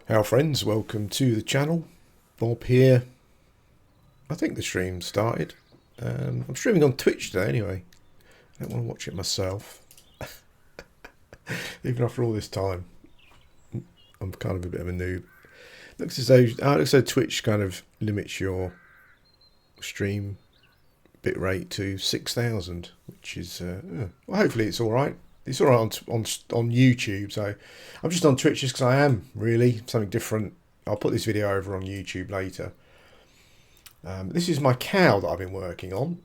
Our friends, welcome to the channel. Bob here. I think the stream started. I'm streaming on Twitch today anyway. I don't want to watch it myself. Even after all this time. I'm kind of a bit of a noob. Looks as though Twitch kind of limits your stream bitrate to 6,000, which is well, hopefully it's alright. It's alright on YouTube, so I'm just on Twitch just because I am really something different. I'll put this video over on YouTube later. This is my cow that I've been working on,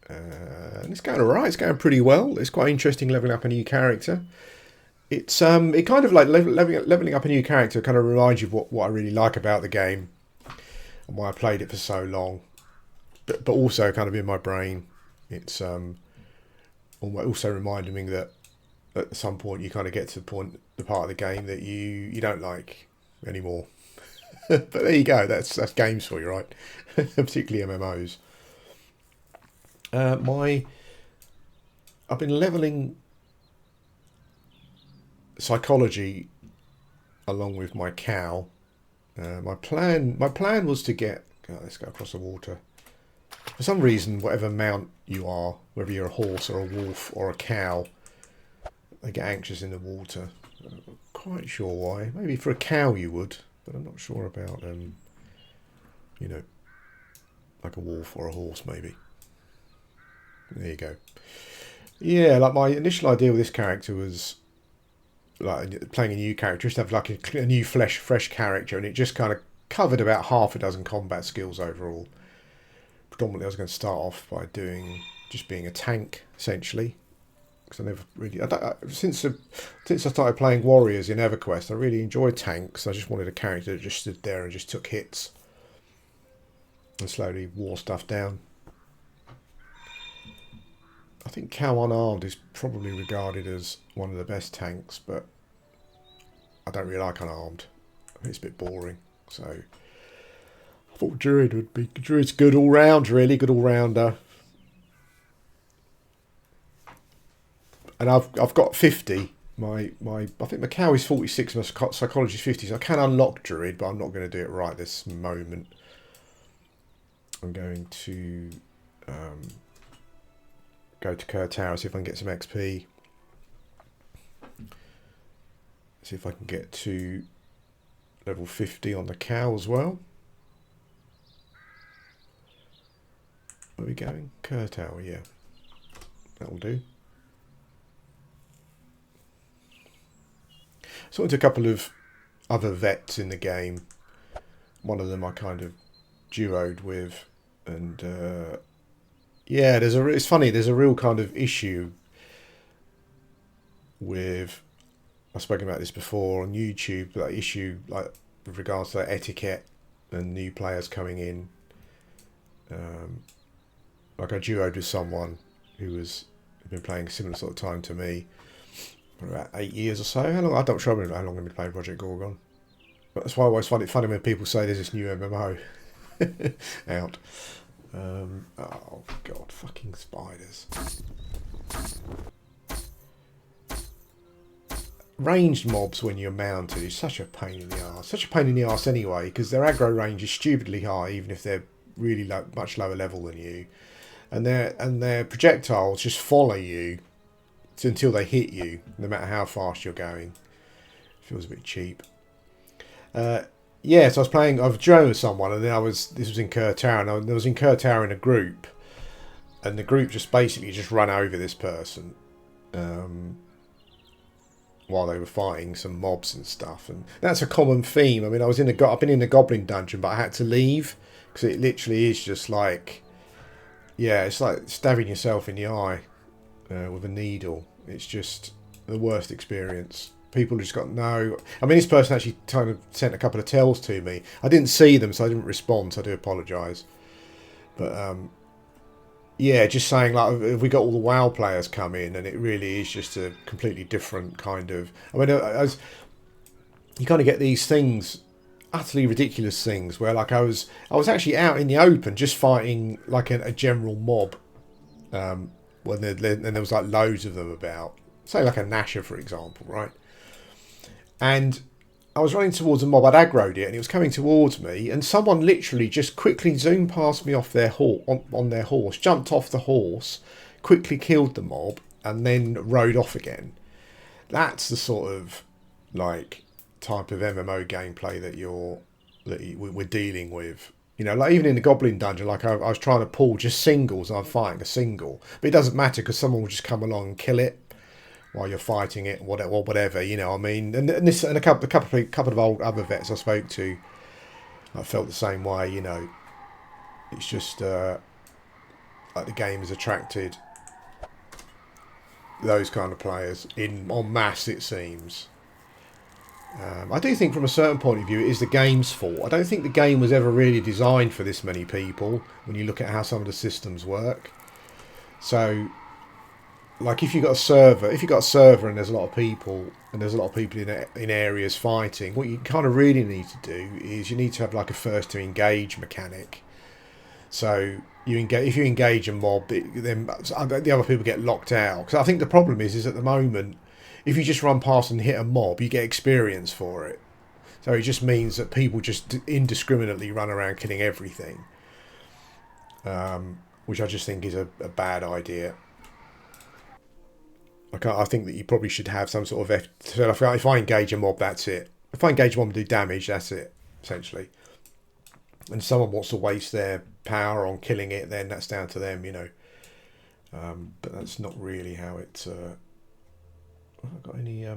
and it's going alright. It's going pretty well. It's quite interesting leveling up a new character. It kind of like leveling up a new character kind of reminds you of what I really like about the game and why I played it for so long. But also kind of in my brain, it's also reminding me that at some point you kind of get to the part of the game that you don't like anymore. But there you go. That's games for you, right? Particularly MMOs. I've been leveling psychology along with my cow. My plan was to get. Let's go across the water. For some reason, whatever mount you are, whether you're a horse or a wolf or a cow, they get anxious in the water. I'm not quite sure why. Maybe for a cow you would, but I'm not sure about, you know, like a wolf or a horse maybe. There you go. Yeah, like my initial idea with this character was like playing a new character, just to have like a new fresh character, and it just kind of covered about half a dozen combat skills overall. Predominantly I was going to start off by just being a tank, essentially. Because I never really... since I started playing warriors in EverQuest, I really enjoyed tanks. I just wanted a character that just stood there and just took hits. And slowly wore stuff down. I think Cow Unarmed is probably regarded as one of the best tanks, but I don't really like Unarmed. I think it's a bit boring, so... I thought Druid would be... Druid's good all round, really. Good all rounder. And I've got 50. I think my cow is 46 and my psychology is 50, so I can unlock Druid, but I'm not going to do it right this moment. I'm going to go to Kur Tower, see if I can get some XP. See if I can get to level 50 on the cow as well. Where are we going? Kur Tower, yeah. That'll do. So I went to a couple of other vets in the game. One of them I kind of duoed with, and yeah, it's funny. There's a real kind of issue with. I've spoken about this before on YouTube. That issue, like with regards to etiquette and new players coming in. Like I duoed with someone who has been playing a similar sort of time to me. For about 8 years or so. How long? I don't remember how long I've been playing Project Gorgon. But that's why I always find it funny when people say there's this new MMO out. Oh god, fucking spiders. Ranged mobs when you're mounted is such a pain in the arse. Such a pain in the arse anyway, because their aggro range is stupidly high, even if they're really much lower level than you. And their projectiles just follow you until they hit you, no matter how fast you're going. Feels a bit cheap. Yeah, so I've joined with someone, and then this was in Kur Tower, and I was in Kur Tower in a group, and the group just basically run over this person while they were fighting some mobs and stuff, and that's a common theme. I mean, I've been in the Goblin dungeon, but I had to leave because it literally is just like, yeah, it's like stabbing yourself in the eye with a needle. It's just the worst experience. People just got no... I mean, this person actually kind of sent a couple of tells to me. I didn't see them, so I didn't respond, so I do apologise. But, yeah, just saying, like, if we got all the WoW players come in, and it really is just a completely different kind of... I mean, as you kind of get these things, utterly ridiculous things, where, like, I was actually out in the open just fighting, like, a general mob, when there was, like, loads of them about. Say, like a Nasher, for example, right? And I was running towards a mob. I'd aggroed it, and it was coming towards me. And someone literally just quickly zoomed past me off their on their horse, jumped off the horse, quickly killed the mob, and then rode off again. That's the sort of like type of MMO gameplay we're dealing with. You know, like even in the Goblin Dungeon, like I was trying to pull just singles, and I'm fighting a single, but it doesn't matter because someone will just come along and kill it while you're fighting it, whatever. You know, I mean, and a couple of old other vets I spoke to, I felt the same way. You know, it's just like the game has attracted those kind of players en masse, it seems. I do think from a certain point of view it is the game's fault. I don't think the game was ever really designed for this many people when you look at how some of the systems work. So, like if you've got a server, and there's a lot of people, in areas fighting, what you kind of really need to do is you need to have like a first to engage mechanic. So if you engage a mob, then the other people get locked out. Because I think the problem is at the moment, if you just run past and hit a mob, you get experience for it. So it just means that people just indiscriminately run around killing everything, which I just think is a bad idea. I think that you probably should have some sort of so if I engage a mob, that's it. If I engage a mob and do damage, that's it, essentially. And someone wants to waste their power on killing it, then that's down to them, you know. But that's not really how it... have I got any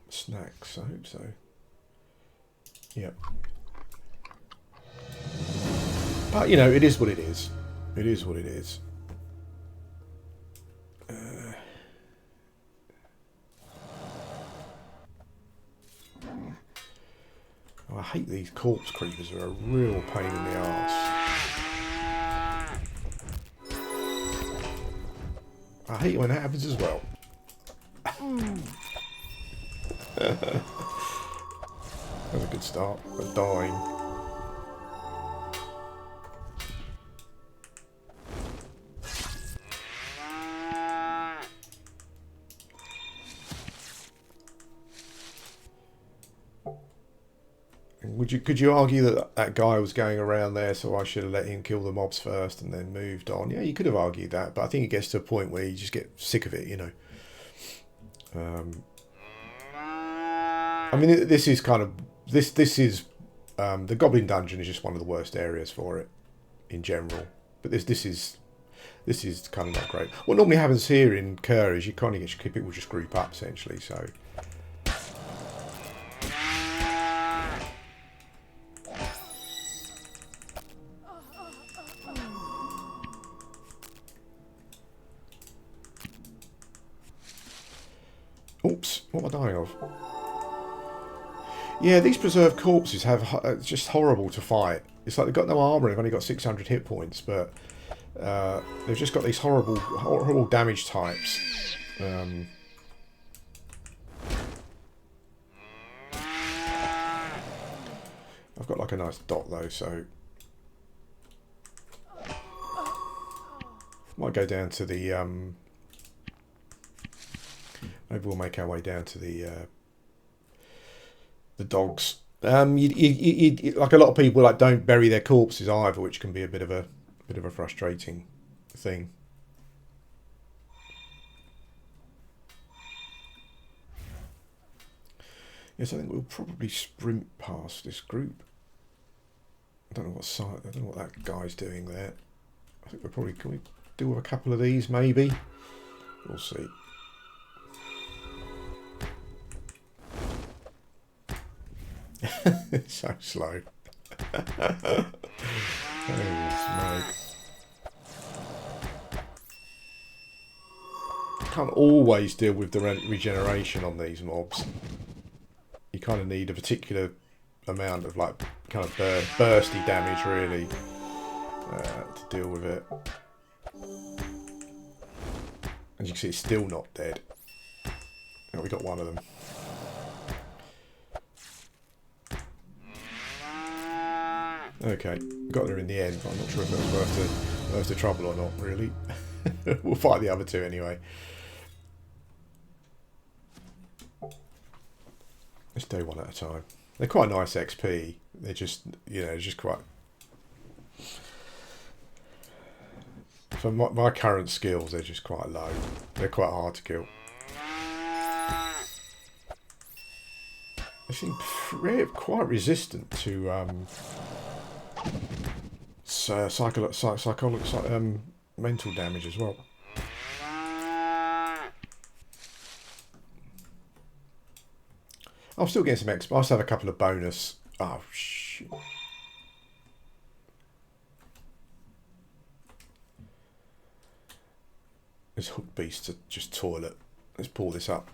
snacks? I hope so. Yep. But, you know, it is what it is. It is what it is. I hate these corpse creepers. They're a real pain in the arse. I hate it when that happens as well. That's a good start. But dying. Could you argue that that guy was going around there, so I should have let him kill the mobs first and then moved on? Yeah, you could have argued that, but I think it gets to a point where you just get sick of it, you know. I mean, this is kind of the Goblin Dungeon is just one of the worst areas for it in general. But this is kind of not great. What normally happens here in Kur is you kind of get people just group up essentially. So. Oops, what am I dying of? Yeah, these preserved corpses have just horrible to fight. It's like they've got no armour, they've only got 600 hit points, but they've just got these horrible damage types. I've got like a nice dot though, so might go down to the maybe we'll make our way down to the dogs. Like a lot of people like don't bury their corpses either, which can be a bit of a frustrating thing. Yes, I think we'll probably sprint past this group. I don't know what that guy's doing there. I think can we do with a couple of these maybe? We'll see. It's so slow. Holy smoke. You can't always deal with the regeneration on these mobs. You kind of need a particular amount of like kind of bursty damage really to deal with it. As you can see, it's still not dead. Oh, we got one of them. Okay, got her in the end, but I'm not sure if that was worth the trouble or not, really. We'll fight the other two anyway. Let's do one at a time. They're quite nice XP. They're just, you know, just quite... For my current skills, they're just quite low. They're quite hard to kill. They seem quite resistant to mental damage as well. I'm still getting some XP. I also have a couple of bonus. Oh, shit. This hook beast to just toilet. Let's pull this up.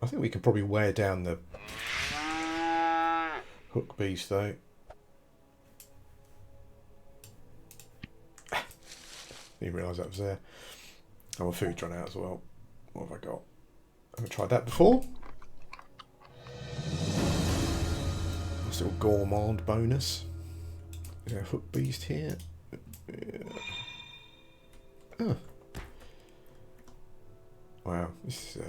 I think we can probably wear down the hook beast though. Didn't realise that was there. Oh, my food's run out as well. What have I got? I haven't tried that before. Nice little gourmand bonus. Yeah, hook beast here. Yeah. Oh. Wow, this is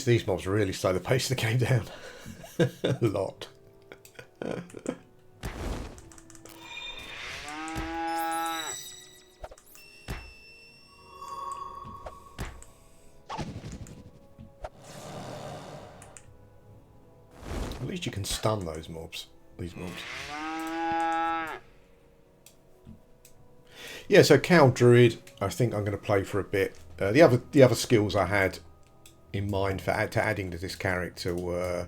these mobs really slow the pace of the game down a lot. At least you can stun those mobs. These mobs. Yeah, so Cow Druid, I think I'm going to play for a bit. The other skills I had in mind for adding to this character were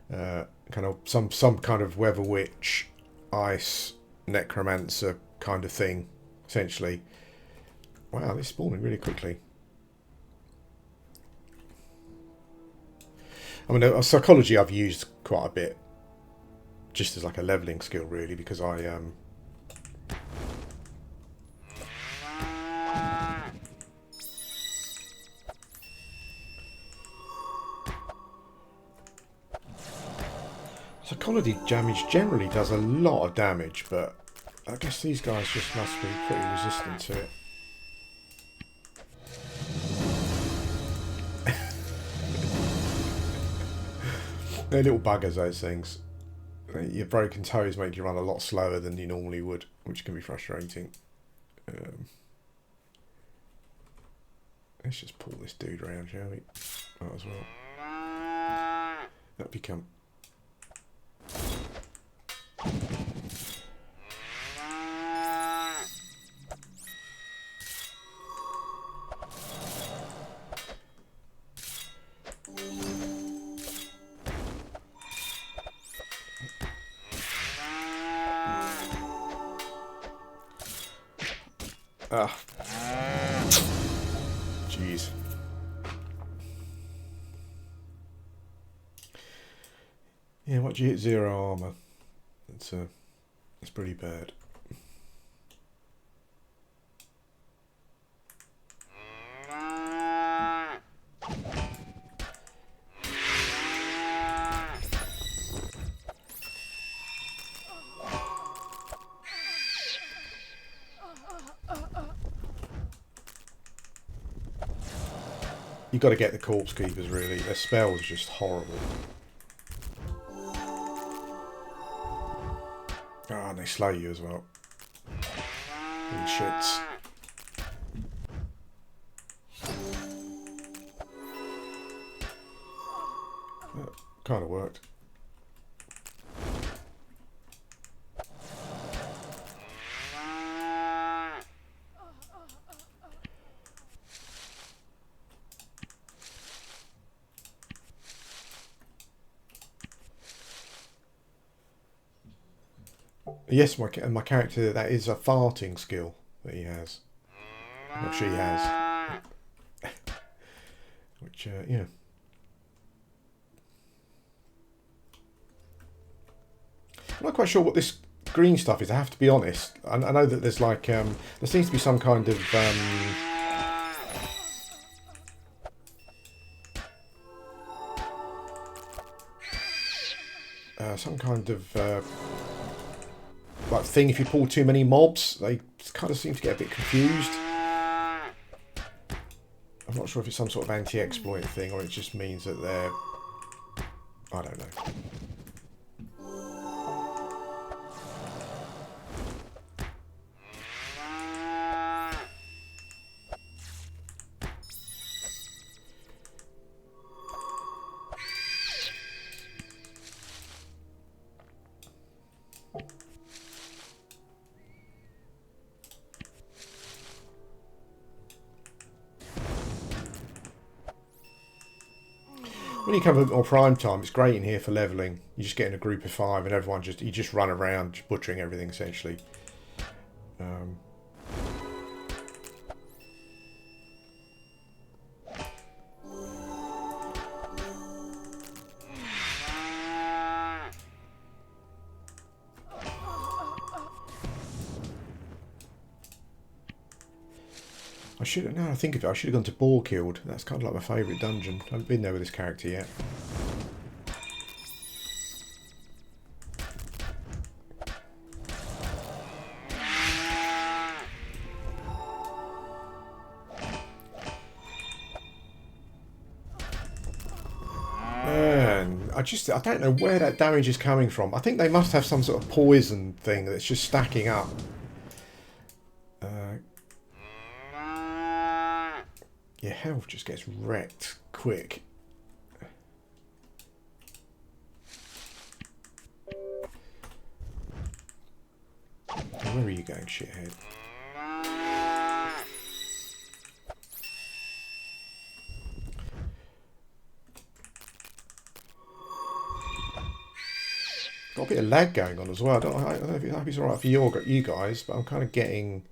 kind of some kind of weather witch, ice, necromancer kind of thing, essentially. Wow, they're spawning really quickly. I mean, psychology I've used quite a bit, just as like a leveling skill, really, because I psychology damage generally does a lot of damage, but I guess these guys just must be pretty resistant to it. They're little buggers, those things. Your broken toes make you run a lot slower than you normally would, which can be frustrating. Let's just pull this dude around, shall we? Might as well. That'd become... Ah. Jeez. Yeah, what do you hit? 0 armor. It's pretty bad. You've got to get the corpse keepers, really. Their spell's just horrible. Ah, and they slay you as well. Little shits. That kind of worked. Yes, my character, that is a farting skill that he has. Or she has. Which, yeah. I'm not quite sure what this green stuff is, I have to be honest. I know that there's like, there seems to be some kind of, some kind of like thing. If you pull too many mobs, they kind of seem to get a bit confused. I'm not sure if it's some sort of anti-exploit thing or it just means that they're... I don't know. When you come at more prime time, it's great in here for leveling. You just get in a group of 5 and everyone you just run around butchering everything essentially. I should have, now I think of it, I should have gone to Boarkilled. That's kind of like my favourite dungeon. I haven't been there with this character yet. Man, I don't know where that damage is coming from. I think they must have some sort of poison thing that's just stacking up. Your health just gets wrecked quick. Where are you going, shithead? Got a bit of lag going on as well. I don't know if it's alright for you guys, but I'm kind of getting...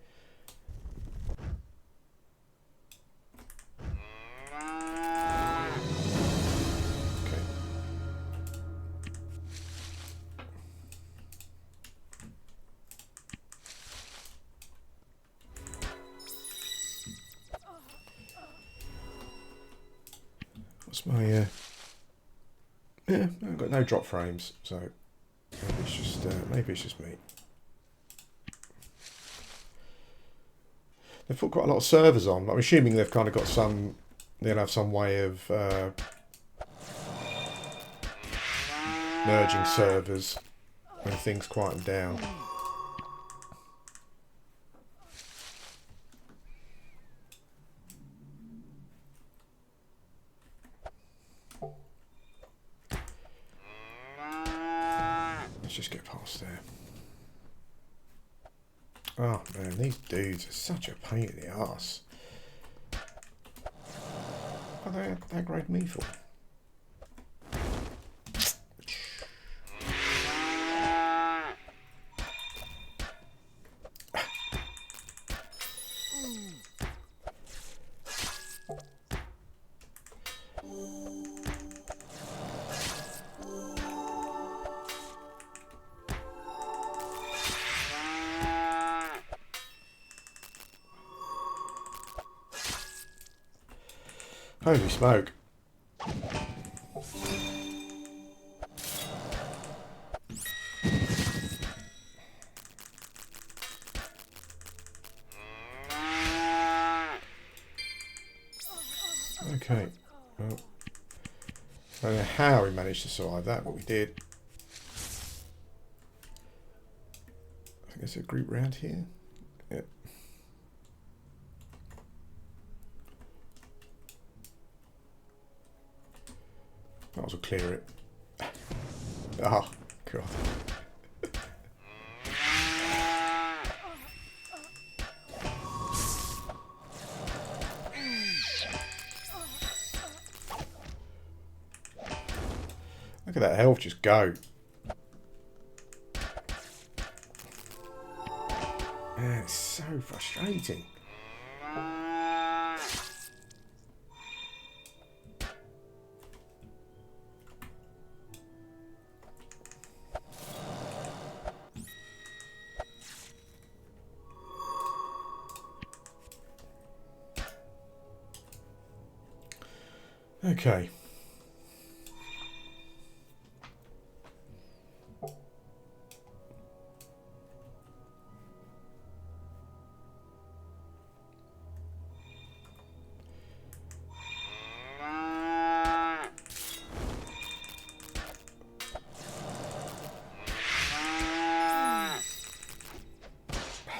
What's my... yeah, I've got no drop frames, so maybe it's just me. They've put quite a lot of servers on. I'm assuming they've kind of got some... They'll have some way of merging servers when things quieten down. Just get past there. Oh man, these dudes are such a pain in the arse. What are they grade me for? Holy smoke. Okay. Well, I don't know how we managed to survive that, but we did. I think there's a group round here. Yep. Might as well clear it. Oh, God. Look at that health just go. Man, it's so frustrating. Okay.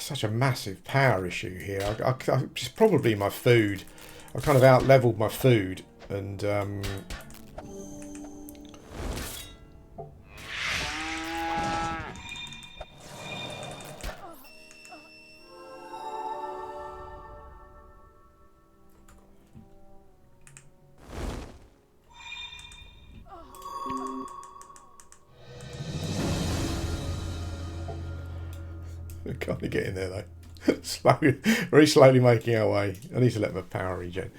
such a massive power issue here. It's probably my food. I kind of out-leveled my food, and we can't get in there though. Slowly, very slowly making our way. I need to let my power regen.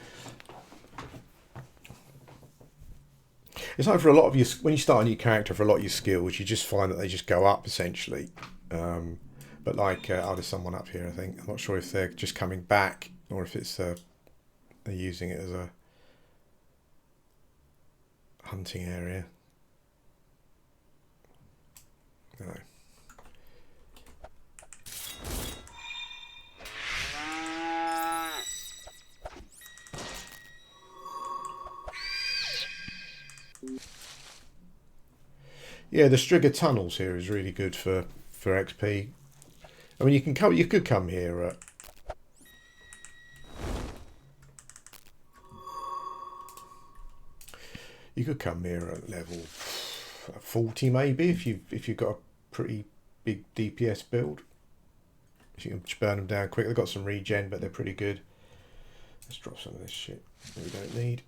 It's like for a lot of your, when you start a new character, for a lot of your skills, you just find that they just go up essentially. But like, oh, there's someone up here. I think I'm not sure if they're just coming back or if it's they're using it as a hunting area. No. Yeah, the Striga tunnels here is really good for XP. I mean, you could come here at level 40 maybe if you've got a pretty big DPS build. If you can burn them down quick, they've got some regen, but they're pretty good. Let's drop some of this shit that we don't need.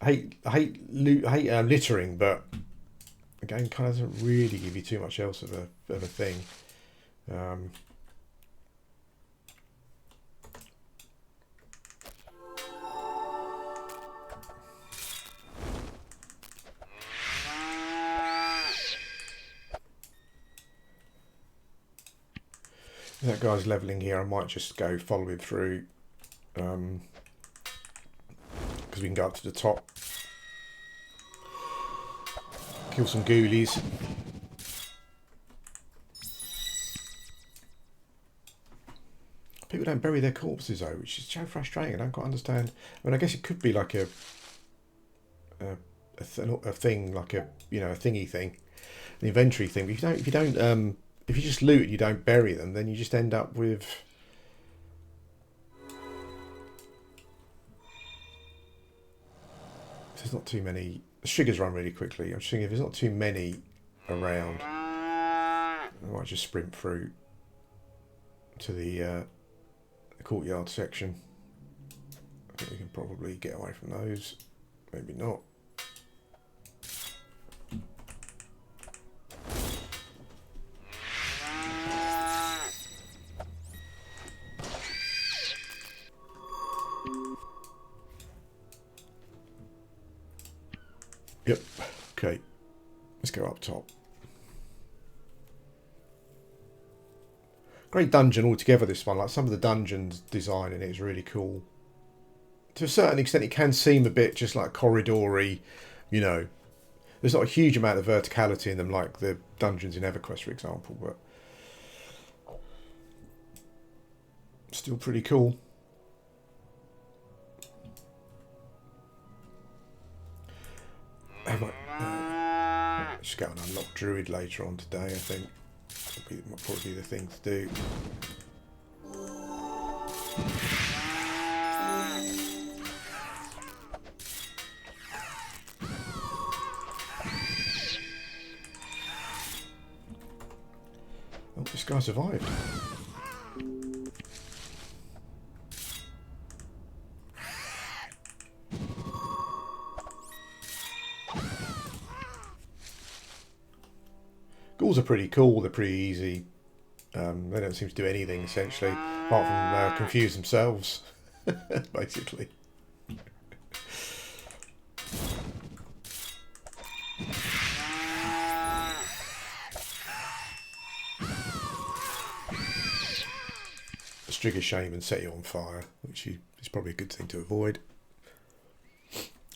I hate littering, but again, kind of doesn't really give you too much else of a thing. That guy's leveling here. I might just go follow him through, because we can go up to the top, kill some ghoulies. People don't bury their corpses though, which is so frustrating. I don't quite understand. I mean, I guess it could be like a thing, like a thingy thing, an inventory thing. But if you just loot and you don't bury them, then you just end up with there's not too many. The triggers run really quickly. I'm just thinking if there's not too many around, I might just sprint through to the courtyard section. I think we can probably get away from those. Maybe not. Yep. Okay. Let's go up top. Great dungeon altogether, this one. Like some of the dungeons design in it is really cool. To a certain extent, it can seem a bit just like corridory, There's not a huge amount of verticality in them like the dungeons in EverQuest, for example, but still pretty cool. Just go and unlock druid later on today, I think. Might probably be the thing to do. Oh, this guy survived. Ghouls are pretty cool, they're pretty easy. They don't seem to do anything, essentially, apart from confuse themselves, basically. Trigger shame and set you on fire, which is probably a good thing to avoid.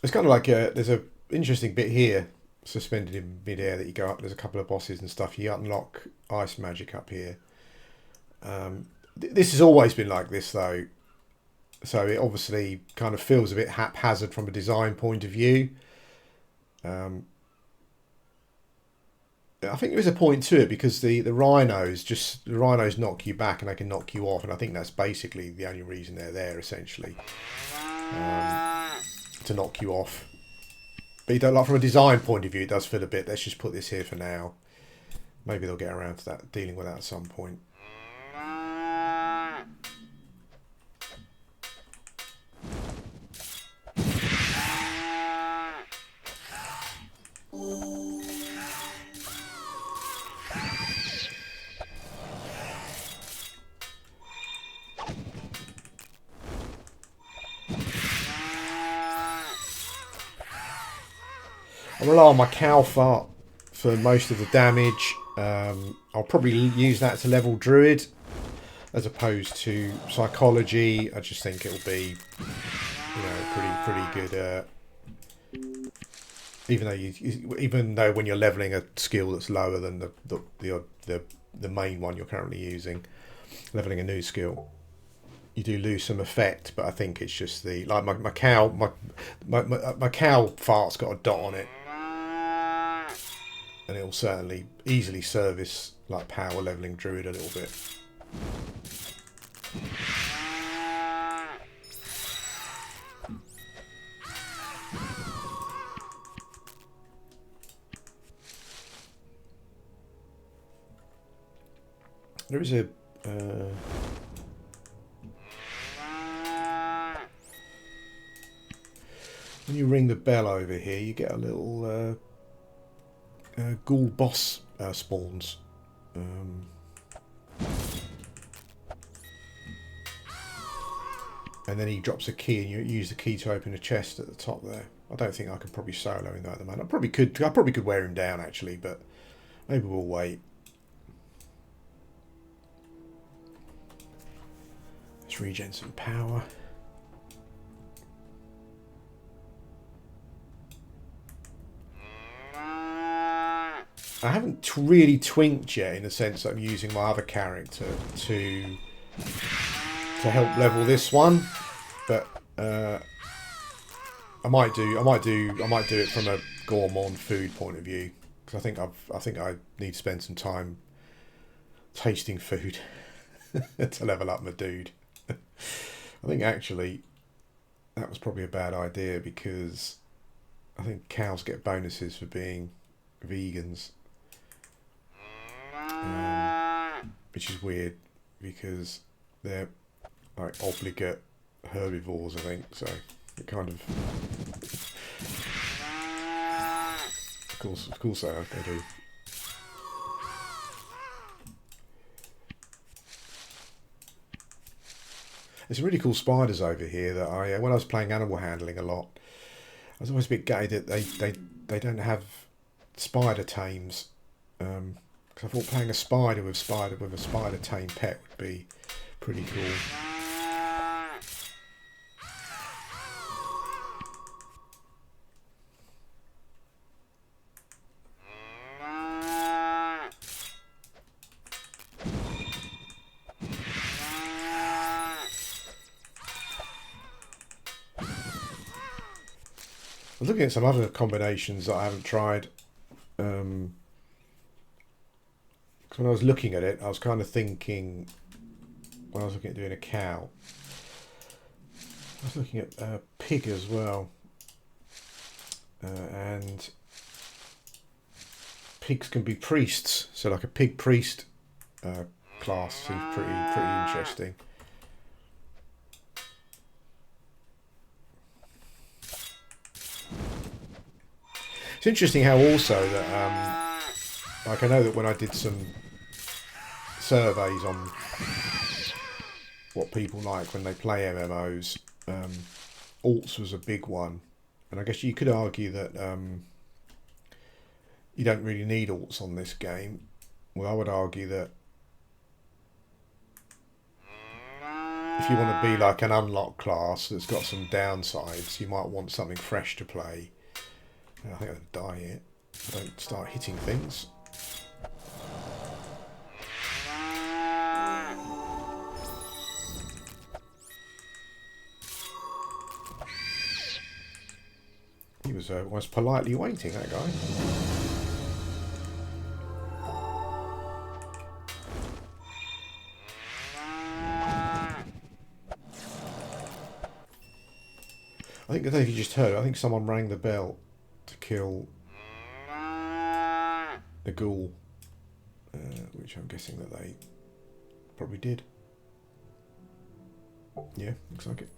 It's kind of like there's an interesting bit here, suspended in midair, that you go up. There's a couple of bosses and stuff. You unlock ice magic up here. This has always been like this, though, so it obviously kind of feels a bit haphazard from a design point of view. I think there is a point to it because the rhinos knock you back and they can knock you off, and I think that's basically the only reason they're there, essentially, to knock you off. But you don't, like, from a design point of view, it does feel a bit. Let's just put this here for now. Maybe they'll get around to that, dealing with that at some point. I rely on my cow fart for most of the damage. I'll probably use that to level druid as opposed to psychology. I just think it'll be, you know, pretty good. Even though when you're leveling a skill that's lower than the main one you're currently using, leveling a new skill, you do lose some effect. But I think it's just the, like, my cow fart's got a dot on it, and it'll certainly easily service like power leveling druid a little bit. There is a when you ring the bell over here, you get a little ghoul boss spawns. And then he drops a key, and you use the key to open a chest at the top there. I don't think I could probably solo him though at the moment. I probably could wear him down actually, but maybe we'll wait. Let's regen some power. I haven't really twinked yet, in the sense that I'm using my other character to help level this one, but I might do it from a gourmand food point of view, because I think I need to spend some time tasting food to level up my dude. I think actually that was probably a bad idea, because I think cows get bonuses for being vegans, which is weird because they're like obligate herbivores, I think, so it kind of of course they do. There's some really cool spiders over here that when I was playing animal handling a lot, I was always a bit gutted that they don't have spider tames. Because I thought playing a spider with a spider tame pet would be pretty cool. I was looking at some other combinations that I haven't tried. Because when I was looking at it, I was kind of thinking, when I was looking at doing a cow, I was looking at pig as well. And pigs can be priests, so like a pig priest class seems pretty interesting. It's interesting how also that, like, I know that when I did some surveys on what people like when they play MMOs, alts was a big one, and I guess you could argue that you don't really need alts on this game. Well, I would argue that if you want to be like an unlocked class that's got some downsides, you might want something fresh to play. I think I'd die here. I don't start hitting things. He was politely waiting, that guy. I think, I don't know if you just heard it, I think someone rang the bell to kill the ghoul, which I'm guessing that they probably did. Yeah, looks like it.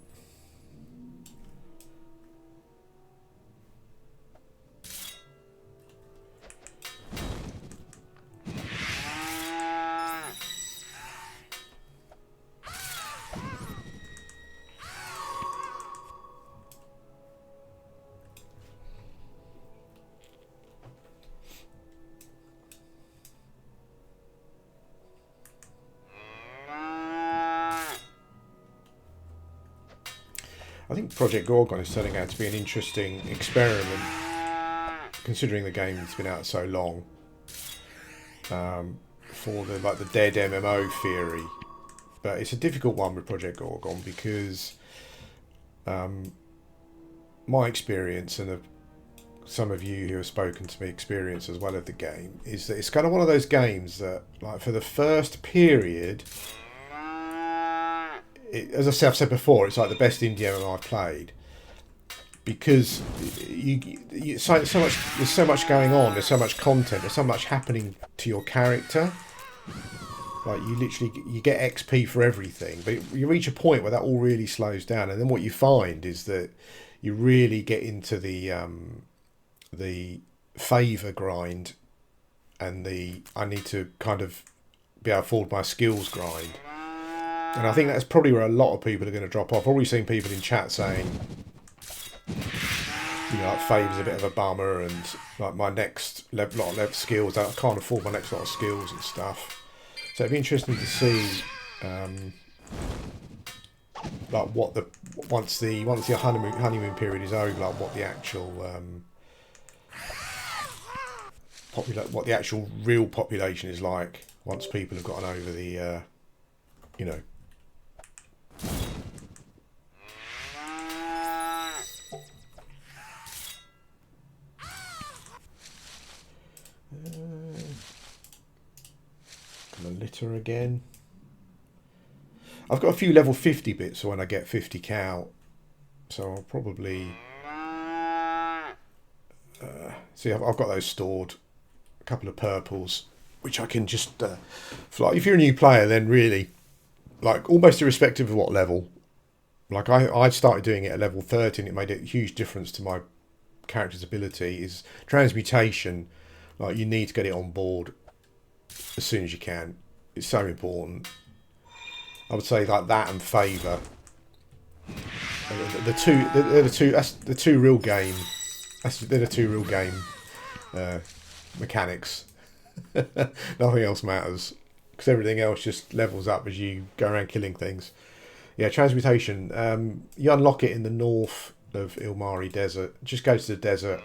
I think Project Gorgon is turning out to be an interesting experiment, considering the game's been out so long. For the dead MMO theory, but it's a difficult one with Project Gorgon because my experience and some of you who have spoken to me experience as well of the game is that it's kind of one of those games that, like, for the first period, as I've said before, it's like the best indie MMO I've played because so much, there's so much going on, there's so much content, there's so much happening to your character. Like, you get XP for everything, but you reach a point where that all really slows down, and then what you find is that you really get into the favour grind and I need to kind of be able to afford my skills grind. And I think that's probably where a lot of people are going to drop off. I've already seen people in chat saying, like, favour's a bit of a bummer, and like my next lot of skills, I can't afford my next lot of skills and stuff. So it'd be interesting to see, like, once the honeymoon period is over, like what the actual what the actual real population is like once people have gotten over the Gonna litter again. I've got a few level 50 bits when I get 50 cow, so I'll probably see. I've got those stored. A couple of purples, which I can just fly. If you're a new player, then really, like, almost irrespective of what level. Like, I started doing it at level 30, and it made a huge difference to my character's ability. Is transmutation. Like, you need to get it on board as soon as you can. It's so important. I would say like that and favour. They're the two real game. They're the two real game mechanics. Nothing else matters because everything else just levels up as you go around killing things. Yeah, transmutation. You unlock it in the north of Ilmari Desert. Just go to the desert.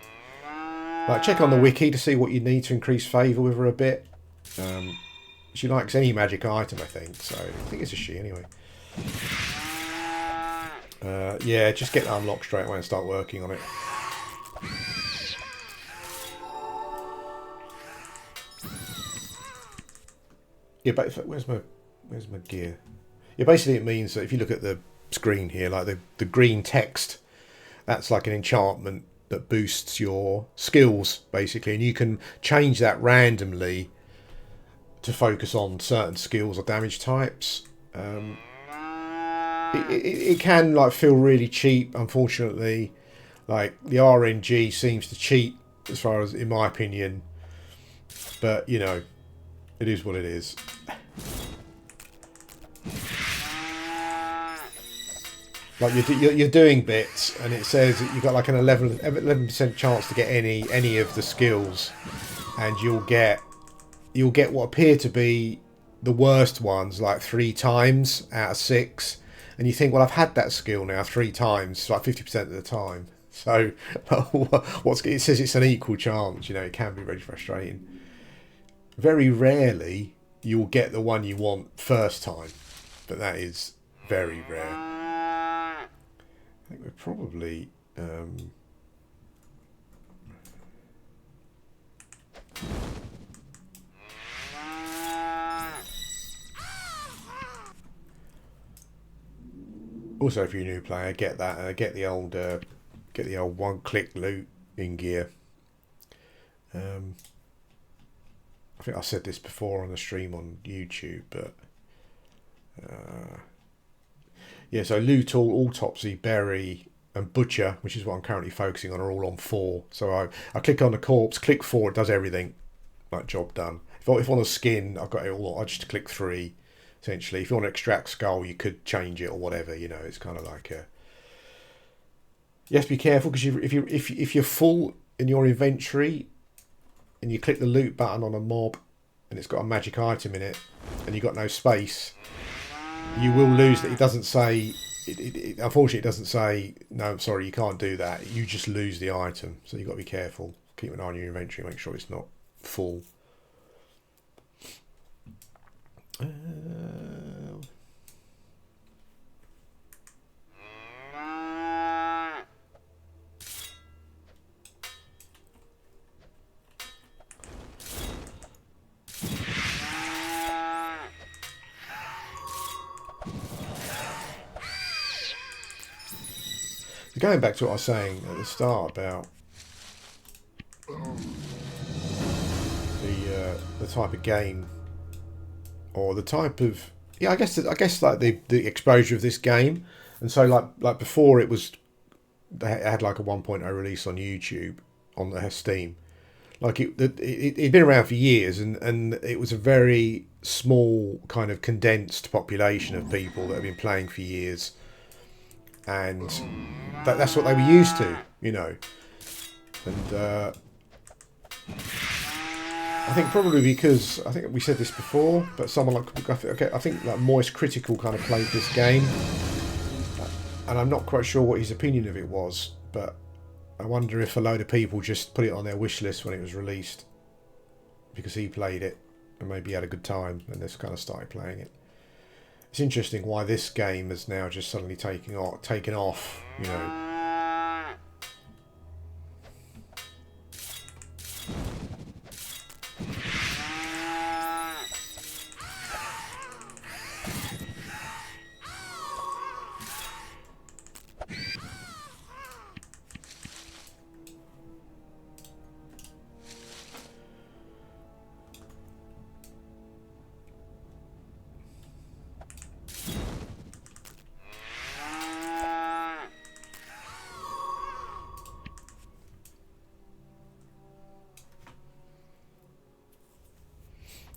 Like, check on the wiki to see what you need to increase favour with her a bit. She likes any magic item, I think. So I think it's a she anyway. Yeah, just get that unlocked straight away and start working on it. Yeah, but where's my gear? Yeah, basically it means that if you look at the screen here, like the green text, that's like an enchantment that boosts your skills, basically, and you can change that randomly to focus on certain skills or damage types. It can, like, feel really cheap, unfortunately. Like, the RNG seems to cheat, as far as, in my opinion, but you know, it is what it is. Like, you're doing bits, and it says that you've got like an 11% chance to get any of the skills, and you'll get what appear to be the worst ones like 3 times out of 6, and you think, well, I've had that skill now 3 times, like 50% of the time. So it says it's an equal chance. You know, it can be very frustrating. Very rarely you'll get the one you want first time, but that is very rare. I think we're probably Also, if you're a new player, get that. Get the old one-click loot in gear. I think I said this before on the stream on YouTube, but yeah. So loot all autopsy, bury, and butcher, which is what I'm currently focusing on, are all on 4. So I click on the corpse, click 4, it does everything. Like, job done. If on the skin, I've got it all. I just click 3. Essentially, if you want to extract skull, you could change it or whatever. You know, it's kind of like a. You have to be careful because if you're full in your inventory, and you click the loot button on a mob, and it's got a magic item in it, and you've got no space, you will lose that. It doesn't say. Unfortunately, it doesn't say no. Sorry, you can't do that. You just lose the item, so you've got to be careful. Keep an eye on your inventory, make sure it's not full. Going back to what I was saying at the start about the type of game, or the type of I guess like the exposure of this game, and so like before it had like a 1.0 release on YouTube on the Steam, like it'd been around for years, and it was a very small kind of condensed population of people that have been playing for years, and that's what they were used to, you know. And I think probably because, I think we said this before, but someone like, I think like Moist Critical kind of played this game, and I'm not quite sure what his opinion of it was, but I wonder if a load of people just put it on their wish list when it was released because he played it and maybe had a good time and they've kind of started playing it. It's interesting why this game has now just suddenly taken off, you know.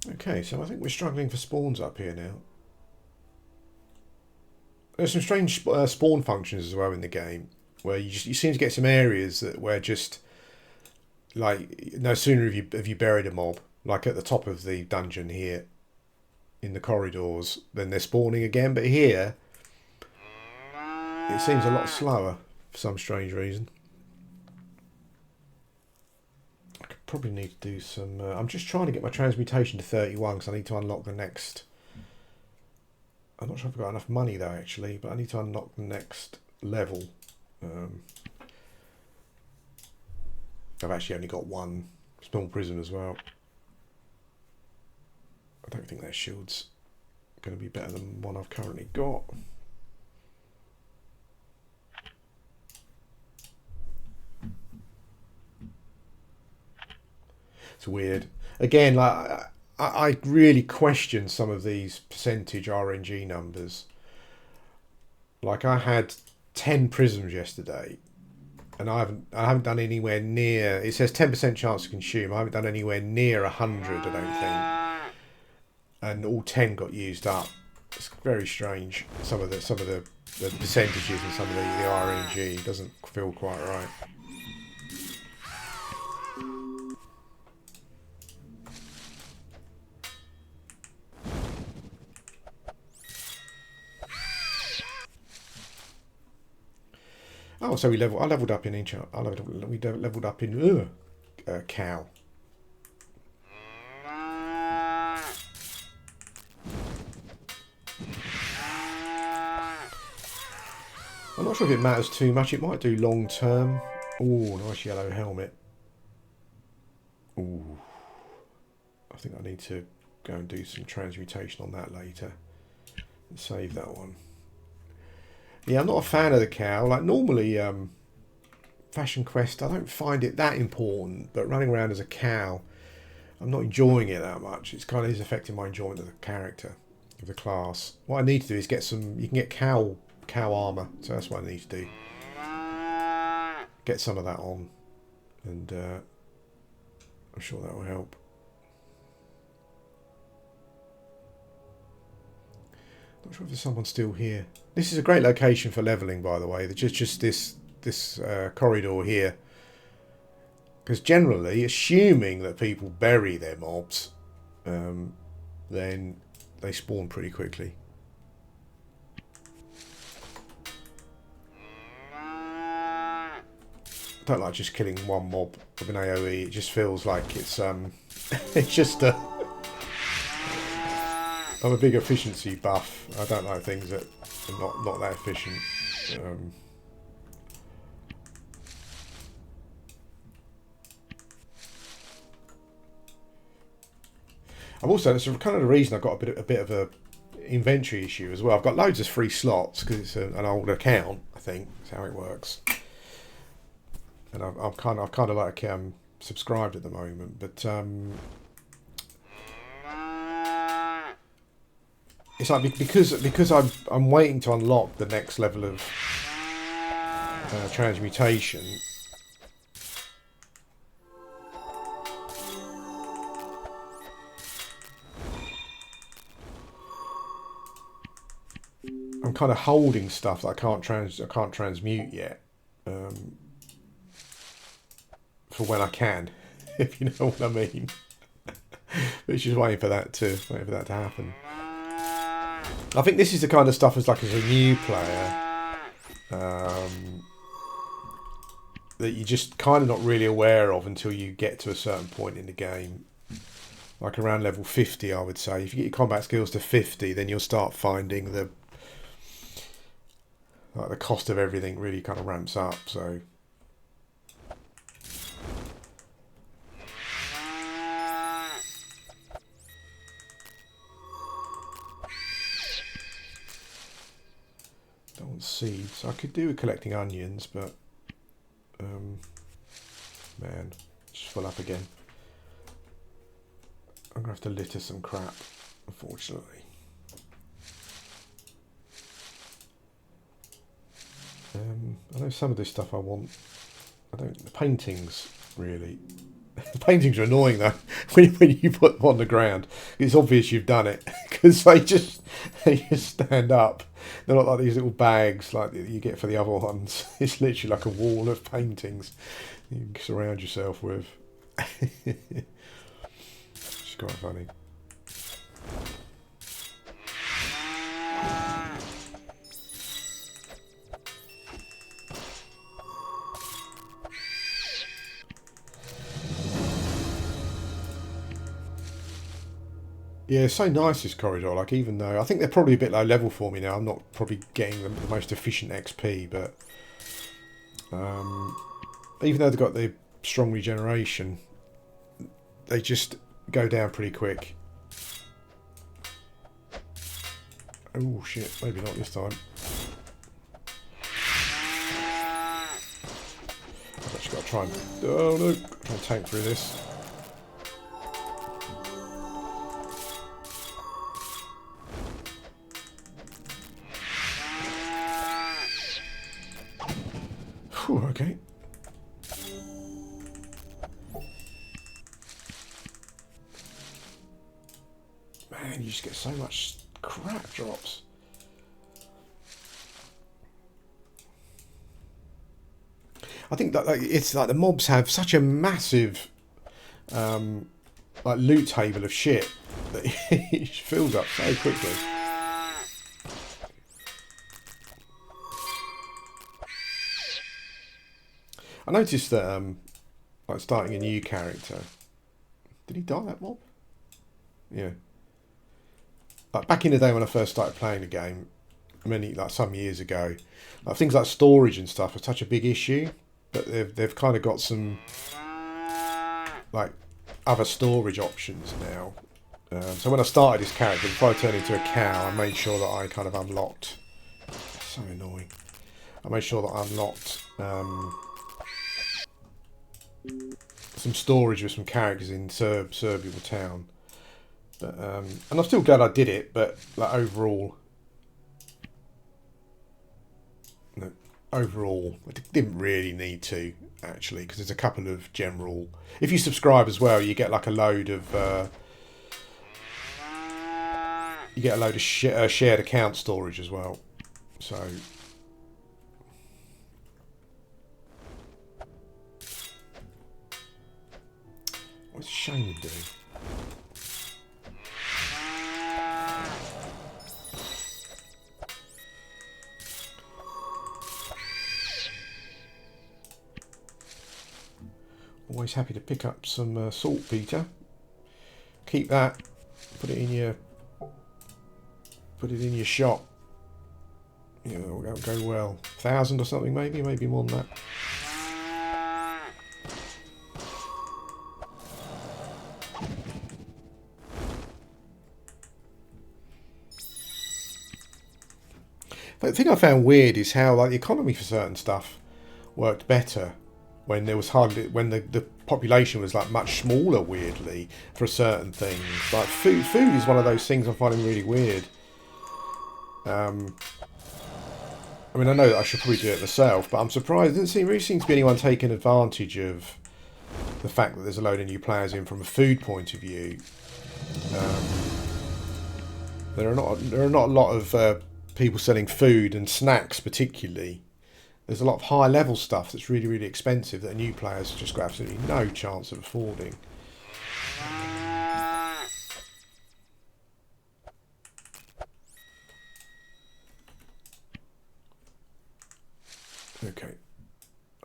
Okay, so I think we're struggling for spawns up here now. There's some strange spawn functions as well in the game, where you seem to get some areas where just like no sooner have you buried a mob, like at the top of the dungeon here, in the corridors, then they're spawning again. But here, it seems a lot slower for some strange reason. Probably need to do some. I'm just trying to get my transmutation to 31 because I need to unlock the next. I'm not sure if I've got enough money though, actually, but I need to unlock the next level. I've actually only got one small prism as well. I don't think their shield's going to be better than one I've currently got. It's weird. Again, like I really question some of these percentage RNG numbers. Like I had 10 prisms yesterday, and I haven't done anywhere near. It says 10% chance to consume. I haven't done anywhere near 100, I don't think. And all 10 got used up. It's very strange. Some of the percentages and some of the RNG doesn't feel quite right. Oh, so I leveled up in enchant. We leveled up in cow. I'm not sure if it matters too much. It might do long term. Oh, nice yellow helmet. Ooh, I think I need to go and do some transmutation on that later and save that one. Yeah, I'm not a fan of the cow. Like normally, Fashion Quest, I don't find it that important, but running around as a cow, I'm not enjoying it that much. It's kind of is affecting my enjoyment of the character, of the class. What I need to do is get some. You can get cow armor, so that's what I need to do. Get some of that on, and I'm sure that will help. Not sure if there's someone still here. This is a great location for leveling, by the way. There's just this corridor here. Because generally, assuming that people bury their mobs, then they spawn pretty quickly. I don't like just killing one mob with an AoE. It just feels like it's it's just a... I'm a big efficiency buff. I don't like things that are not that efficient. I've also, it's kind of the reason I've got a bit of a inventory issue as well. I've got loads of free slots because it's an old account. I think that's how it works. And I've kind of like subscribed at the moment, but it's like because I'm waiting to unlock the next level of transmutation. I'm kind of holding stuff that I can't transmute yet, for when I can, if you know what I mean. It's just waiting for that to happen. I think this is the kind of stuff as a new player that you're just kind of not really aware of until you get to a certain point in the game. Like around level 50, I would say. If you get your combat skills to 50, then you'll start finding the cost of everything really kind of ramps up. So don't want seeds. I could do with collecting onions, but man, just full up again. I'm gonna have to litter some crap, unfortunately. I know some of this stuff I want. The paintings really. The paintings are annoying though when you put them on the ground. It's obvious you've done it because they just stand up. They're not like these little bags like you get for the other ones. It's literally like a wall of paintings you can surround yourself with. It's quite funny. Yeah, it's so nice, this corridor. Like, even though I think they're probably a bit low level for me now, I'm not probably getting the most efficient XP, but even though they've got the strong regeneration, they just go down pretty quick. Oh shit, maybe not this time. I've actually got to try and... Oh no, try and tank through this. Whew, okay. Man, you just get so much crap drops. I think that it's like the mobs have such a massive loot table of shit that it fills up so quickly. I noticed that like starting a new character. Did he die, that mob? Yeah. Like back in the day when I first started playing the game, some years ago, like things like storage and stuff are such a big issue, but they've kind of got some like other storage options now. So when I started this character, before I turned into a cow, I made sure that I kind of unlocked So annoying. I made sure that I unlocked some storage with some characters in Serbian town. But, and I'm still glad I did it, but like overall, I didn't really need to actually, because there's a couple of general. If you subscribe as well, you get like a load of shared account storage as well. So what's Shane doing? Always happy to pick up some saltpeter. Keep that. Put it in your shop. You know, it'll go well. 1,000 or something, maybe more than that. But the thing I found weird is how like the economy for certain stuff worked better when there was the population was like much smaller, weirdly, for certain things. Like food is one of those things I'm finding really weird. I mean, I know that I should probably do it myself, but I'm surprised. There doesn't really seem to be anyone taking advantage of the fact that there's a load of new players in from a food point of view. There are not a lot of people selling food and snacks, particularly. There's a lot of high level stuff that's really, really expensive that new players just got absolutely no chance of affording. Okay.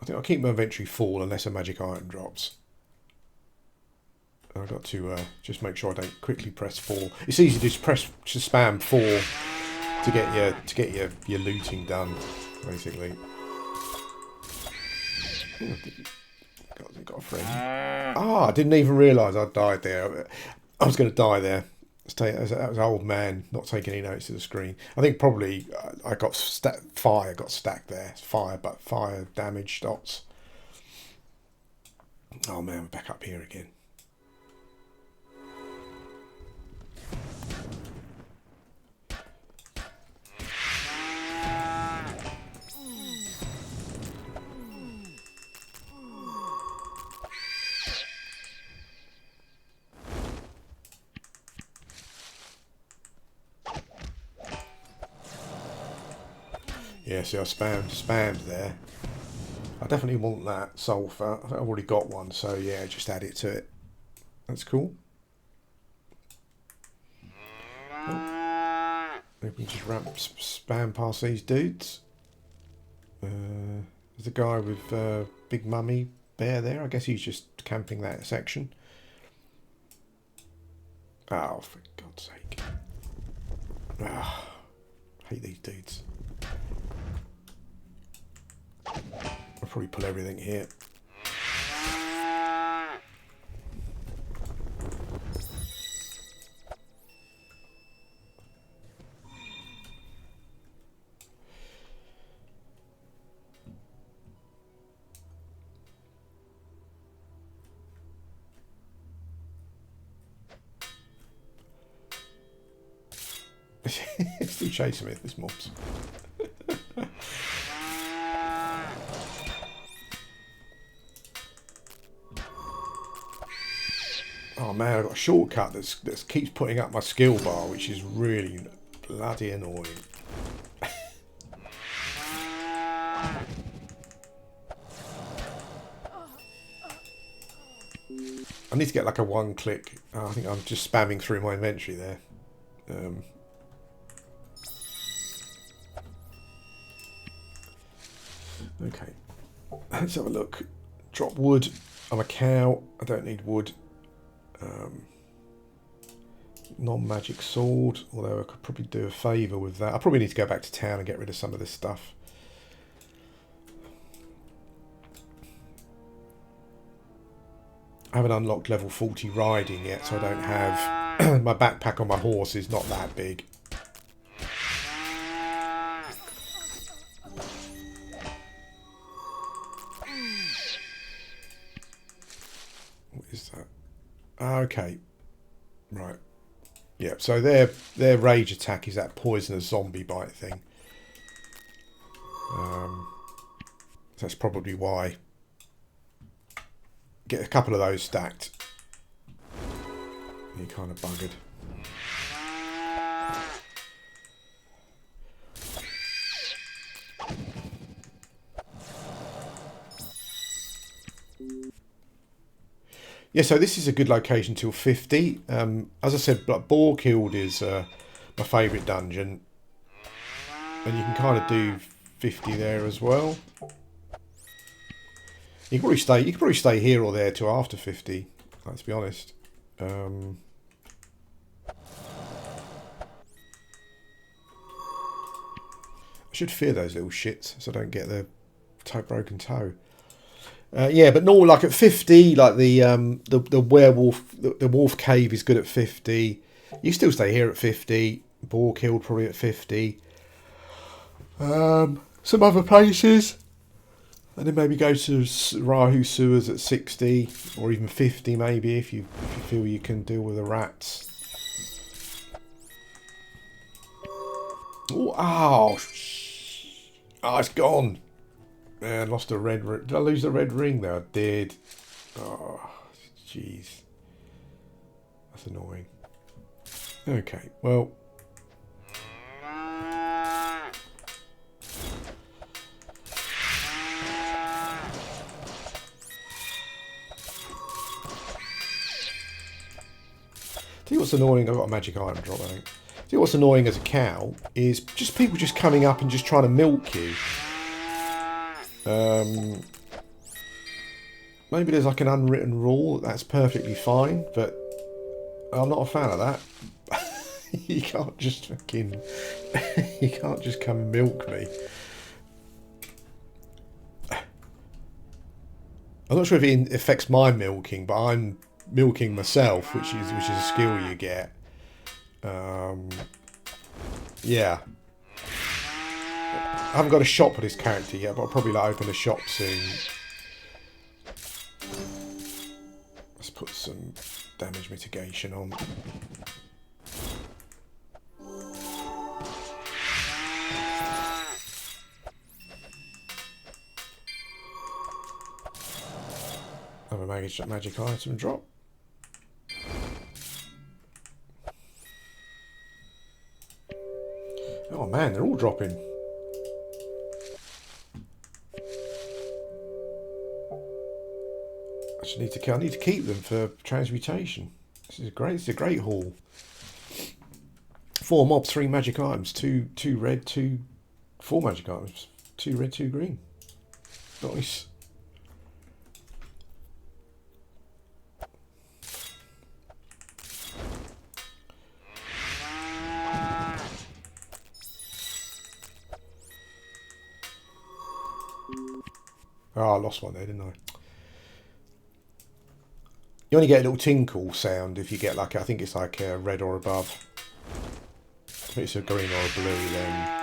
I think I'll keep my inventory full unless a magic item drops. I've got to just make sure I don't quickly press 4. It's easy to just spam 4 to get your looting done, basically. Got a friend. I didn't even realise I died there. I was going to die there. That was an old man not taking any notice of the screen. I think probably I got fire got stacked there. Fire damage dots. Oh man, we're back up here again. Yeah, see, I spammed there. I definitely want that sulfur. I've already got one, so yeah, just add it to it. That's cool. Oh. Maybe we can just spam past these dudes. There's a guy with big mummy bear there. I guess he's just camping that section. Oh, for God's sake. Oh, I hate these dudes. I'll probably pull everything here. Still chasing me, this mobs. Oh man, I've got a shortcut that keeps putting up my skill bar, which is really bloody annoying. I need to get like a one-click. I think I'm just spamming through my inventory there. Okay, let's have a look. Drop wood. I'm a cow. I don't need wood. Non-magic sword, although I could probably do a favour with that. I probably need to go back to town and get rid of some of this stuff. I haven't unlocked level 40 riding yet, so I don't have... my backpack on my horse is not that big. is that? Okay. Right. Yeah, so their rage attack is that poisonous zombie bite thing. That's probably why. Get a couple of those stacked. You're kind of buggered. Yeah, so this is a good location till 50. As I said, Boar Killed is my favourite dungeon. And you can kind of do 50 there as well. You can probably stay here or there till after 50, let's be honest. I should fear those little shits so I don't get the broken toe. Yeah, but normal, like at 50, like the werewolf, the wolf cave is good at 50. You still stay here at 50. Boar Killed probably at 50. Some other places. And then maybe go to Rahu Sewers at 60 or even 50 maybe if you feel you can deal with the rats. Ooh, oh, it's gone. Man, lost a red ring. Did I lose the red ring there? I did. Oh, jeez. That's annoying. Okay, well. See what's annoying? I've got a magic item drop, I think. See what's annoying as a cow is just people just coming up and just trying to milk you. Maybe there's like an unwritten rule that's perfectly fine, but I'm not a fan of that. You can't just fucking... you can't just come and milk me. I'm not sure if it affects my milking, but I'm milking myself, which is a skill you get. Yeah. I haven't got a shop for this character yet, but I'll probably like open a shop soon. Let's put some damage mitigation on. Have a magic item drop. Oh man, they're all dropping. I need to keep them for transmutation. This is great. It's a great haul. 4 mobs, 3 magic items, 2 red, 4 magic items, 2 red, 2 green. Nice. Oh, I lost one there, didn't I? You only get a little tinkle sound if you get like, I think it's like a red or above. If it's a green or a blue, then...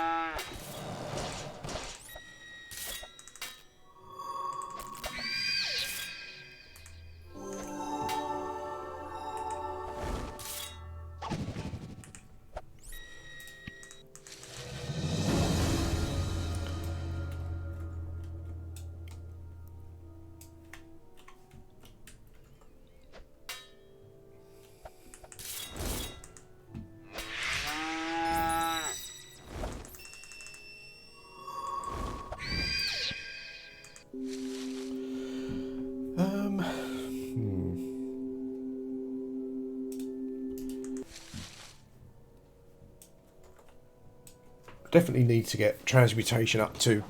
Definitely need to get transmutation up to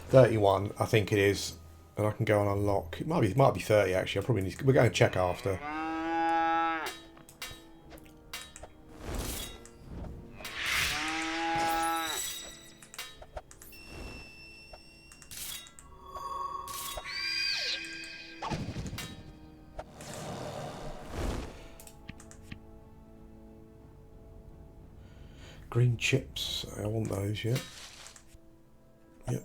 31, I think it is, and I can go and unlock. It might be 30 actually. I probably need to, we're going to check after. Green chips, I want those, yeah. Yep.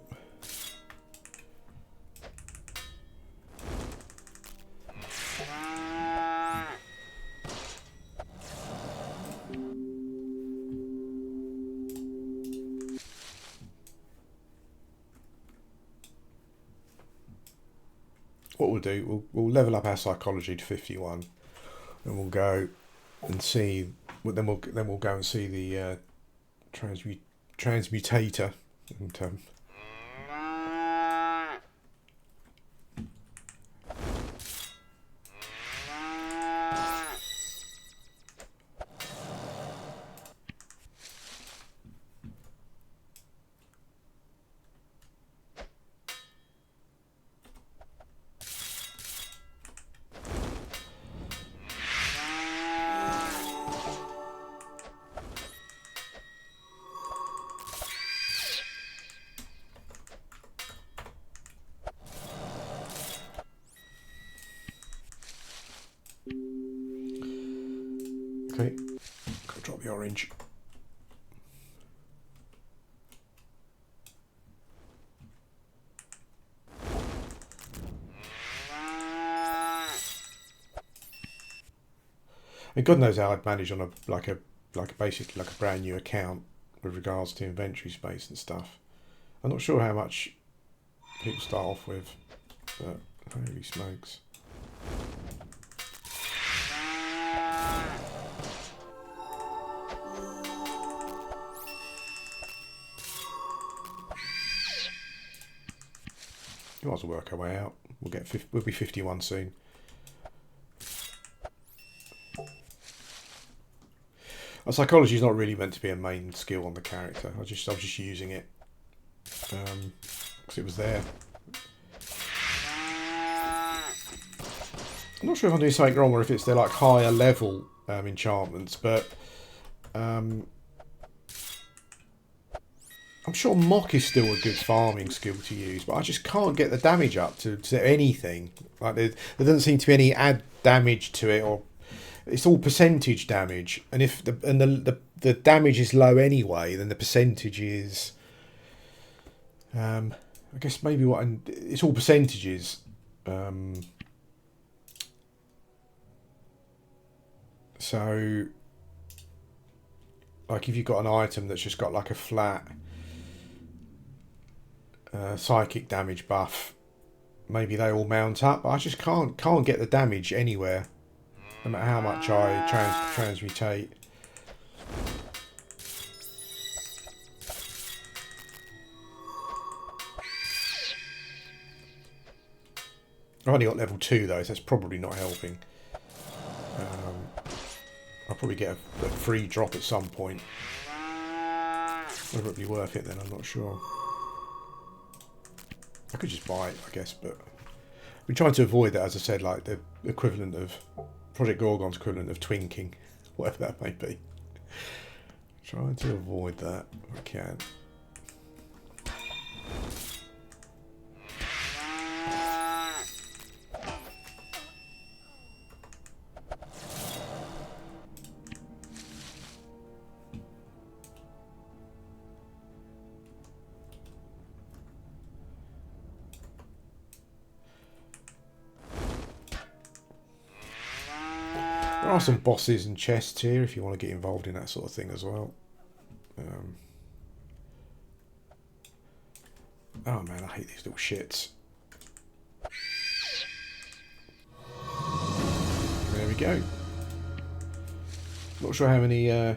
what we'll do, we'll level up our psychology to 51, and we'll go and see. Then we'll go and see the transmutator. And, okay, gotta drop the orange. And God knows how I'd manage on basically like a brand new account with regards to inventory space and stuff. I'm not sure how much people start off with, but holy smokes. We might as well work our way out. We'll be 51 soon. Our psychology is not really meant to be a main skill on the character. I was just using it because it was there. I'm not sure if I'm doing something wrong or if it's they're like higher level enchantments, but I'm sure Mock is still a good farming skill to use, but I just can't get the damage up to anything. Like there doesn't seem to be any add damage to it, or it's all percentage damage. And if the damage is low anyway, then the percentage is I guess maybe it's all percentages. So like if you've got an item that's just got like a flat psychic damage buff, maybe they all mount up, but I just can't get the damage anywhere, no matter how much I transmutate. I've only got level 2 though, so that's probably not helping. I'll probably get a free drop at some point. Whether it'd be worth it then, I'm not sure. I could just buy it, I guess, but we're trying to avoid that, as I said, like the equivalent of Project Gorgon's equivalent of twinking, whatever that may be. Trying to avoid that if I can. There are some bosses and chests here if you want to get involved in that sort of thing as well. Oh man, I hate these little shits. There we go. Not sure how many how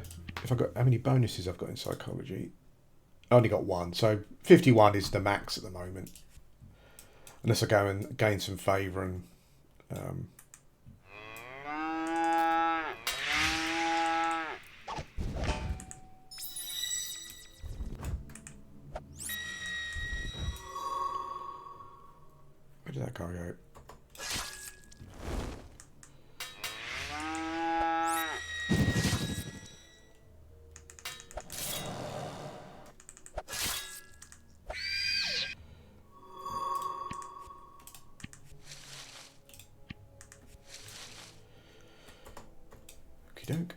many bonuses I've got in psychology. I only got one, so 51 is the max at the moment. Unless I go and gain some favour and where did that guy go? Doke.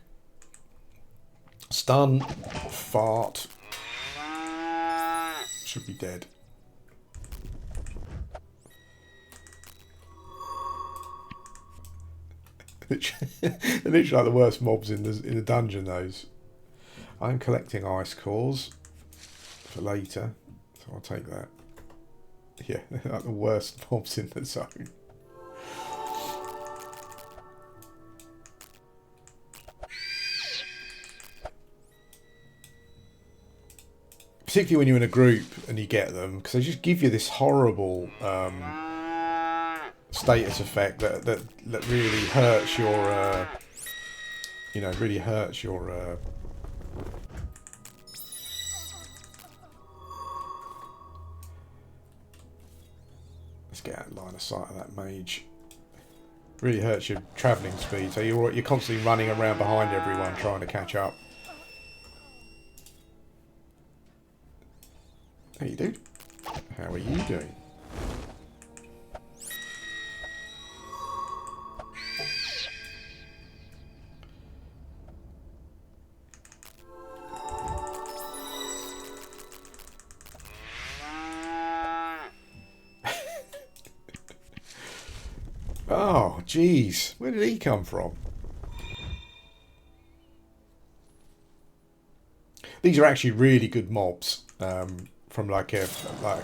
Stun, fart, should be dead. They're literally like the worst mobs in the dungeon. Those. I'm collecting ice cores for later, so I'll take that. Yeah, they're like the worst mobs in the zone. particularly when you're in a group and you get them, because they just give you this horrible status effect that really hurts your, you know, really hurts your. Let's get out of line of sight of that mage. Really hurts your travelling speed, so you're constantly running around behind everyone trying to catch up. Hey, dude. How are you doing? Oh, jeez. Where did he come from? These are actually really good mobs from like a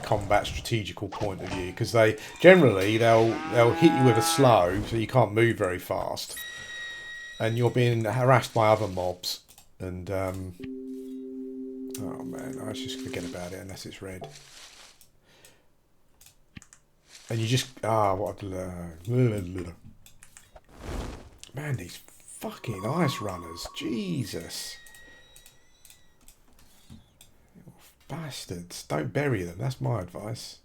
combat strategical point of view, because they generally they'll hit you with a slow, so you can't move very fast, and you're being harassed by other mobs. And oh man, I just forget about it unless it's red. And you just what man, these fucking ice runners, Jesus. Bastards. Don't bury them. That's my advice.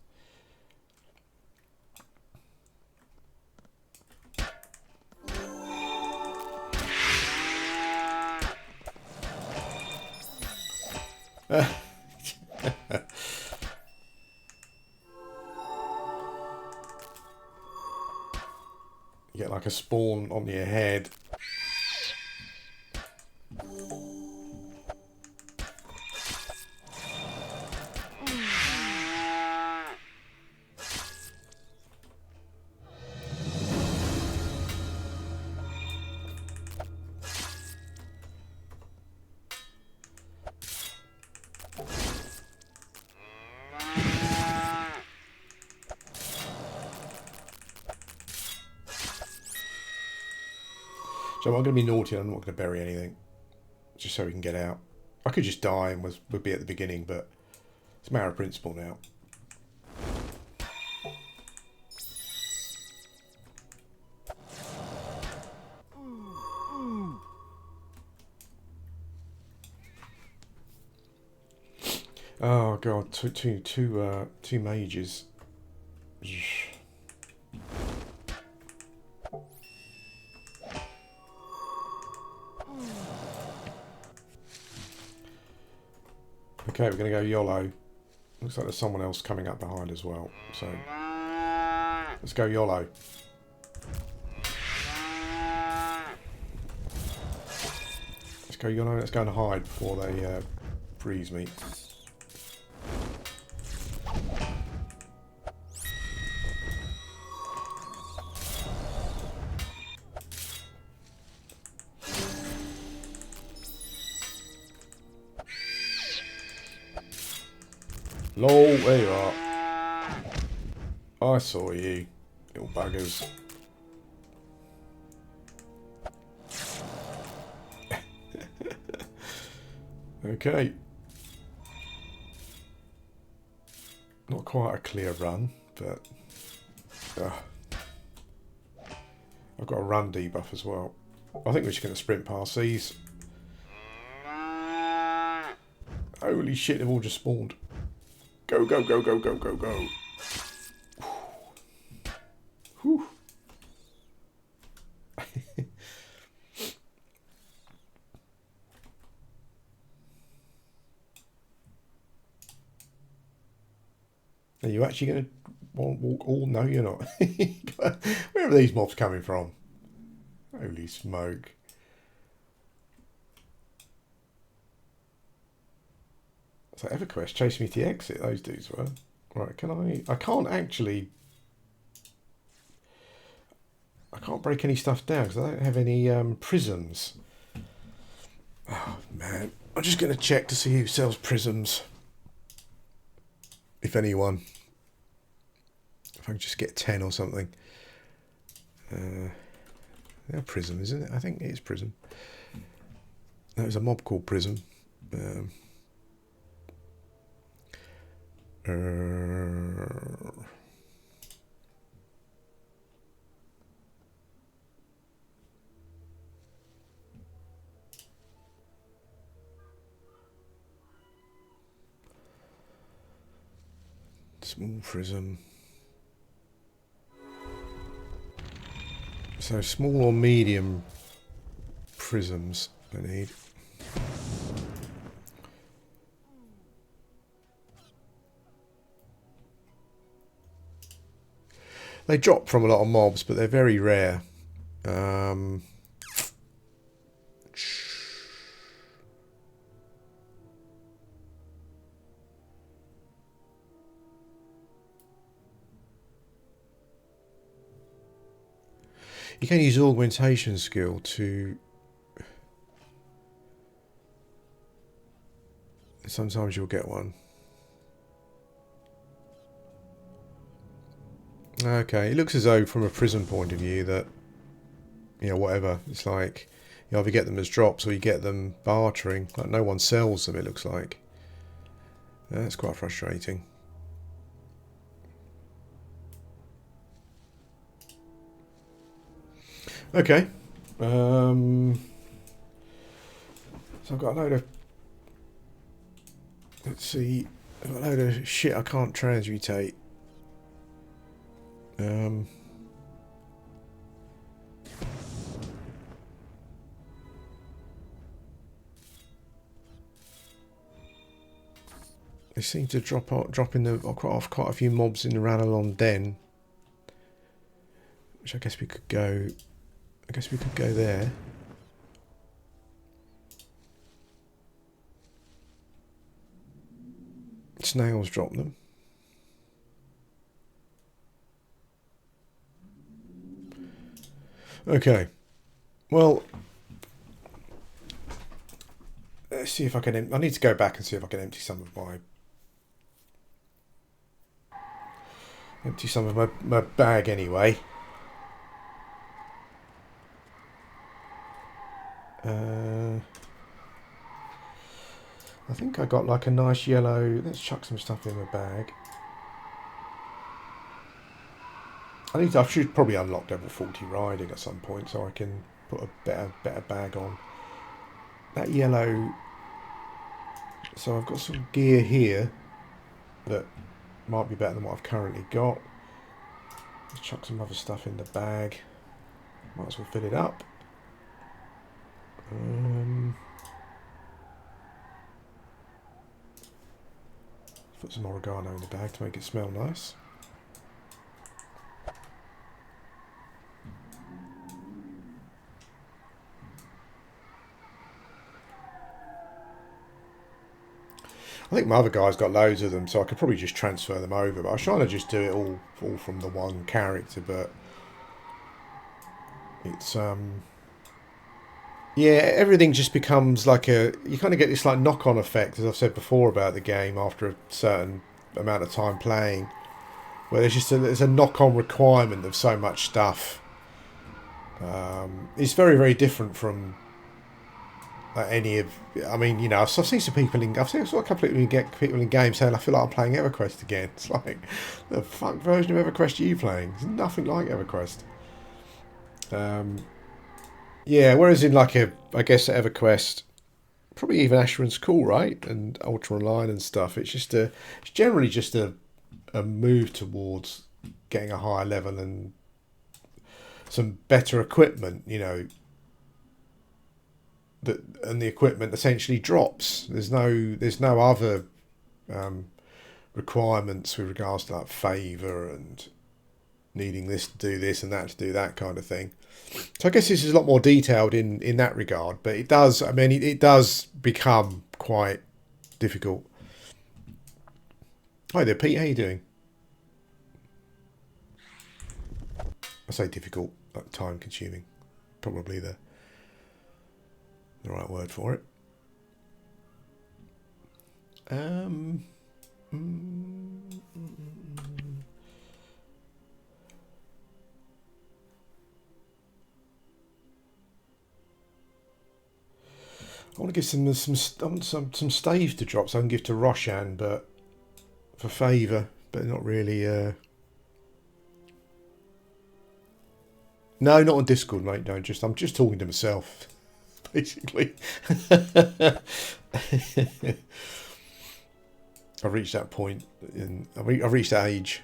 You get like a spawn on your head. So I'm going to be naughty. I'm not going to bury anything, just so we can get out. I could just die and would be at the beginning, but it's a matter of principle now. Oh god, two mages. Okay, we're going to go YOLO. Looks like there's someone else coming up behind as well. So, let's go YOLO. Let's go YOLO. Let's go and hide before they freeze me. Lol, there you are. I saw you, little buggers. Okay. Not quite a clear run, but I've got a run debuff as well. I think we're just going to sprint past these. Holy shit, they've all just spawned. Go, go, go, go, go, go, go. Whew. Are you actually going to walk all? No, you're not. Where are these mobs coming from? Holy smoke. So EverQuest chased me to the exit, those dudes were. Right, can I can't actually... I can't break any stuff down because I don't have any prisms. Oh, man. I'm just going to check to see who sells prisms. If anyone. If I can just get 10 or something. They're prism, isn't it? I think it is prism. There's a mob called prism. Small prism. So small or medium prisms I need. They drop from a lot of mobs, but they're very rare. You can use augmentation skill to... Sometimes you'll get one. Okay, it looks as though from a prism point of view that, you know, whatever, it's like you either get them as drops or you get them bartering. Like no one sells them, it looks like. That's quite frustrating. Okay. So I've got a load of... Let's see. I've got a load of shit I can't transmutate. They seem to drop in the quite a few mobs in the Ranelon Den, which I guess we could go. I guess we could go there. Snails drop them. Okay. Well, let's see if I can... I need to go back and see if I can empty some of my bag anyway. I think I got like a nice yellow... Let's chuck some stuff in my bag. I should probably unlock level 40 riding at some point so I can put a better bag on. That yellow... So I've got some gear here that might be better than what I've currently got. Let's chuck some other stuff in the bag. Might as well fill it up. Put some oregano in the bag to make it smell nice. I think my other guy's got loads of them, so I could probably just transfer them over. But I was trying to just do it all from the one character, but it's yeah, everything just becomes like a... You kind of get this like knock-on effect, as I've said before about the game after a certain amount of time playing, where there's a knock-on requirement of so much stuff. It's very, very different from any of... I mean, you know, I've seen some people in... I've seen a couple of people in games saying, I feel like I'm playing EverQuest again. It's like, the fuck version of EverQuest are you playing? There's nothing like EverQuest. Yeah, whereas in like I guess EverQuest, probably even Asheron's cool, right? And Ultra Online and stuff. It's generally just a move towards getting a higher level and some better equipment, you know. And the equipment essentially drops. There's no other requirements with regards to like favour and needing this to do this and that to do that kind of thing. So I guess this is a lot more detailed in that regard, but it does, I mean, it does become quite difficult. Hi there, Pete, how you doing? I say difficult, like time consuming. Probably the right word for it. I want to give some staves to drop so I can give to Roshan, but for favour, but not really. No, not on Discord, mate. No, I'm just talking to myself, basically. I've reached that point, and I've reached that age.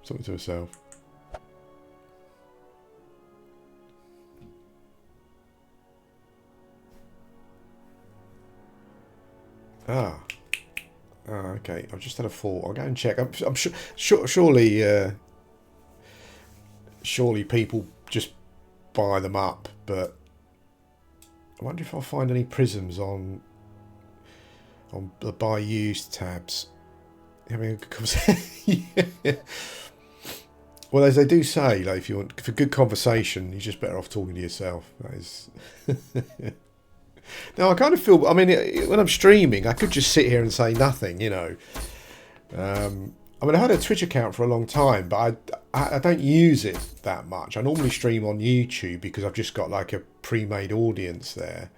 Talking to myself. Ah. Okay. I've just had a thought. I'll go and check. I'm surely people just buy them up, but I wonder if I'll find any prisms on the buy used tabs. Having a good conversation. Yeah. Well, as they do say, like, if you want for good conversation, you're just better off talking to yourself. That is. Now I kind of feel. I mean, when I'm streaming, I could just sit here and say nothing, you know. I mean, I had a Twitch account for a long time, but I don't use it that much. I normally stream on YouTube because I've just got like a pre-made audience there.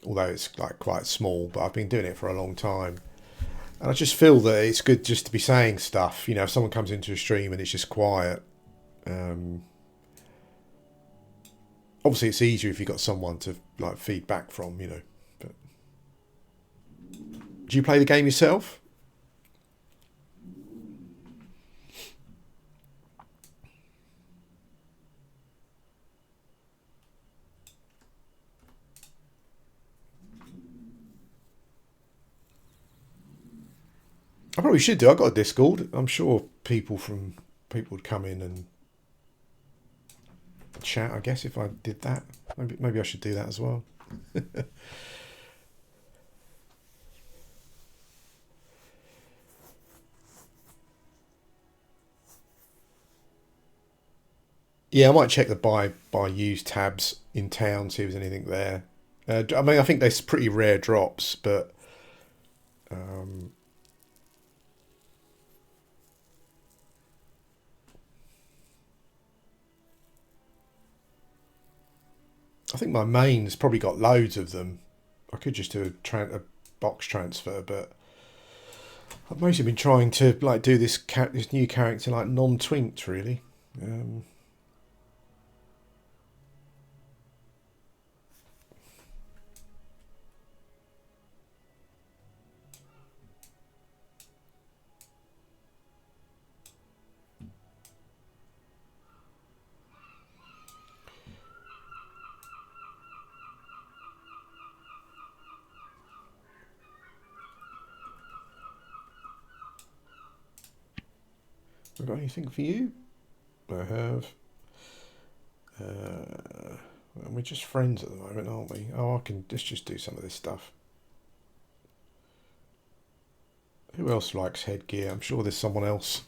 Although it's like quite small, but I've been doing it for a long time. And I just feel that it's good just to be saying stuff. You know, if someone comes into a stream and it's just quiet. Obviously, it's easier if you've got someone to like feedback from, you know. But do you play the game yourself? I probably should do. I've got a Discord. I'm sure people would come in and chat, I guess, if I did that. Maybe I should do that as well. Yeah, I might check the buy used tabs in town, see if there's anything there. I mean, I think there's pretty rare drops, but I think my main's probably got loads of them. I could just do a box transfer, but I've mostly been trying to like do this new character like non-twinked, really. Have I got anything for you? I have. We're just friends at the moment, aren't we? Oh, let's just do some of this stuff. Who else likes headgear? I'm sure there's someone else.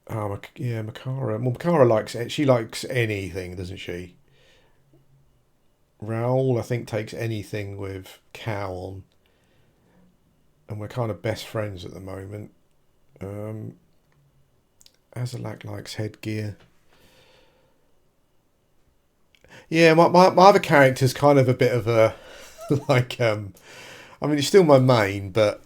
Oh, yeah, Makara. Well, Makara likes it. She likes anything, doesn't she? Raoul, I think, takes anything with cow on. And we're kind of best friends at the moment. Azalak likes headgear. Yeah, my other character's kind of a bit of a like I mean he's still my main, but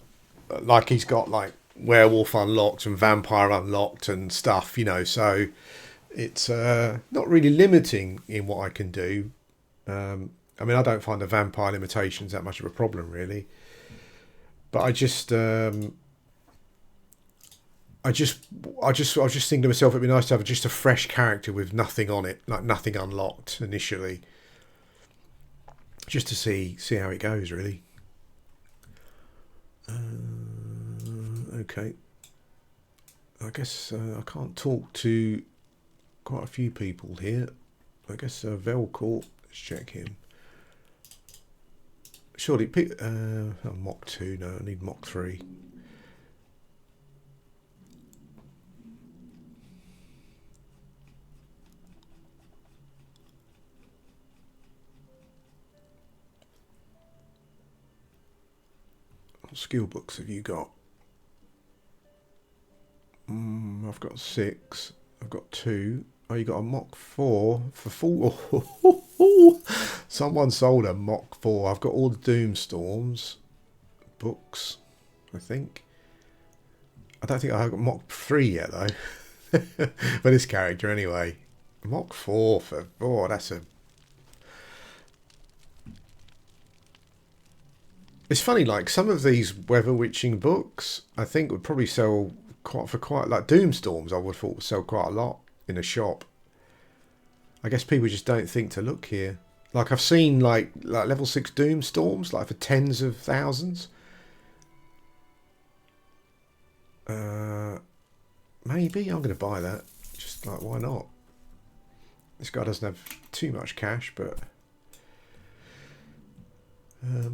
like he's got like werewolf unlocked and vampire unlocked and stuff, you know, so it's not really limiting in what I can do. I mean, I don't find the vampire limitations that much of a problem, really. But I was just thinking to myself, it'd be nice to have just a fresh character with nothing on it, like nothing unlocked initially, just to see how it goes, really. Okay. I guess I can't talk to quite a few people here. I guess Velcourt. Let's check him. Surely, Mach 2. No, I need Mach 3. What skill books have you got? I've got 6. I've got 2. Oh, you got a Mach 4 for 4. Ooh, someone sold a Mach 4. I've got all the Doomstorms books, I think. I don't think I've got Mach 3 yet, though. For this character, anyway. Mach 4 for... Oh, that's a... It's funny, like, some of these Weather Witching books, I think would probably sell quite... Like, Doomstorms, I would have thought would sell quite a lot in a shop. I guess people just don't think to look here. Like, I've seen, like level 6 Doomstorms, like, for tens of thousands. Maybe I'm going to buy that. Just, like, why not? This guy doesn't have too much cash, but... I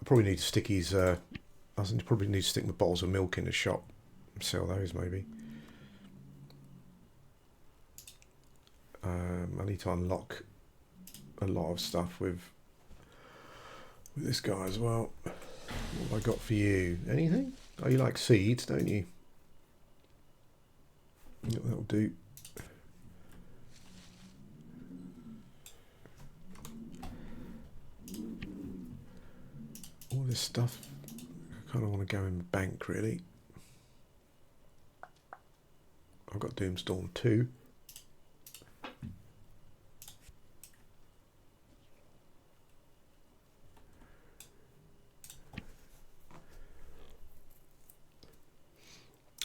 probably need to stick his... I probably need to stick my bottles of milk in the shop. And sell those, maybe. I need to unlock a lot of stuff with this guy as well. What have I got for you? Anything? Oh, you like seeds, don't you? That'll do. All this stuff, I kind of want to go in the bank, really. I've got Doomstorm 2.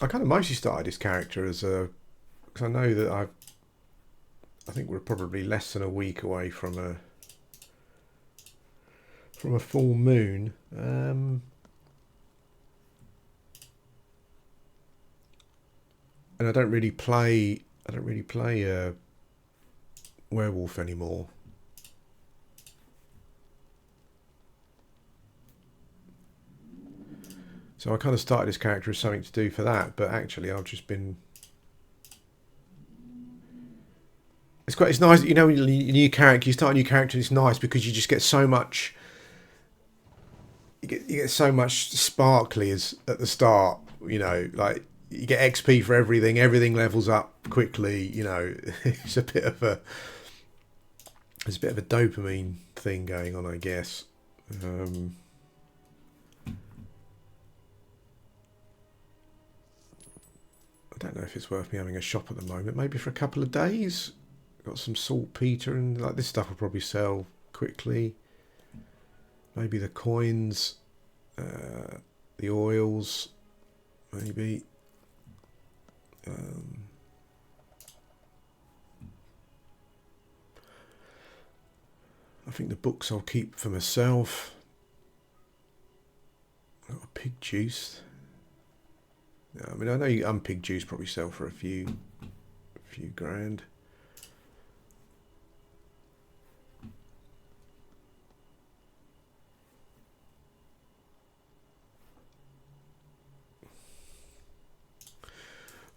I kind of mostly started this character as a... Because I know that I think we're probably less than a week away from a full moon. And I don't really play werewolf anymore. So I kind of started this character as something to do for that, but actually I've just been... It's nice, you know, when you start a new character, it's nice because you just get so much... You get so much sparkly as at the start, you know, like you get XP for everything levels up quickly, you know. It's a bit of a dopamine thing going on, I guess. I don't know if it's worth me having a shop at the moment. Maybe for a couple of days. Got some saltpeter and like this stuff will probably sell quickly. Maybe the coins, the oils, maybe. I think the books I'll keep for myself. Got a pig juice. I mean, I know unpig juice probably sell for a few grand.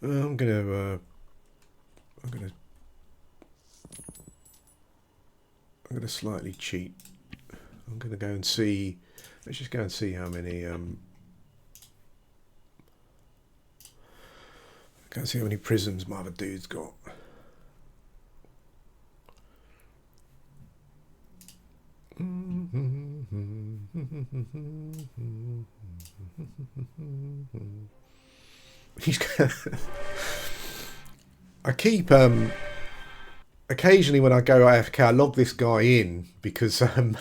I'm gonna slightly cheat. I'm gonna go and see. Let's just go and see how many. Can't see how many prisms my other dude's got. I keep occasionally when I go AFK, I log this guy in because I've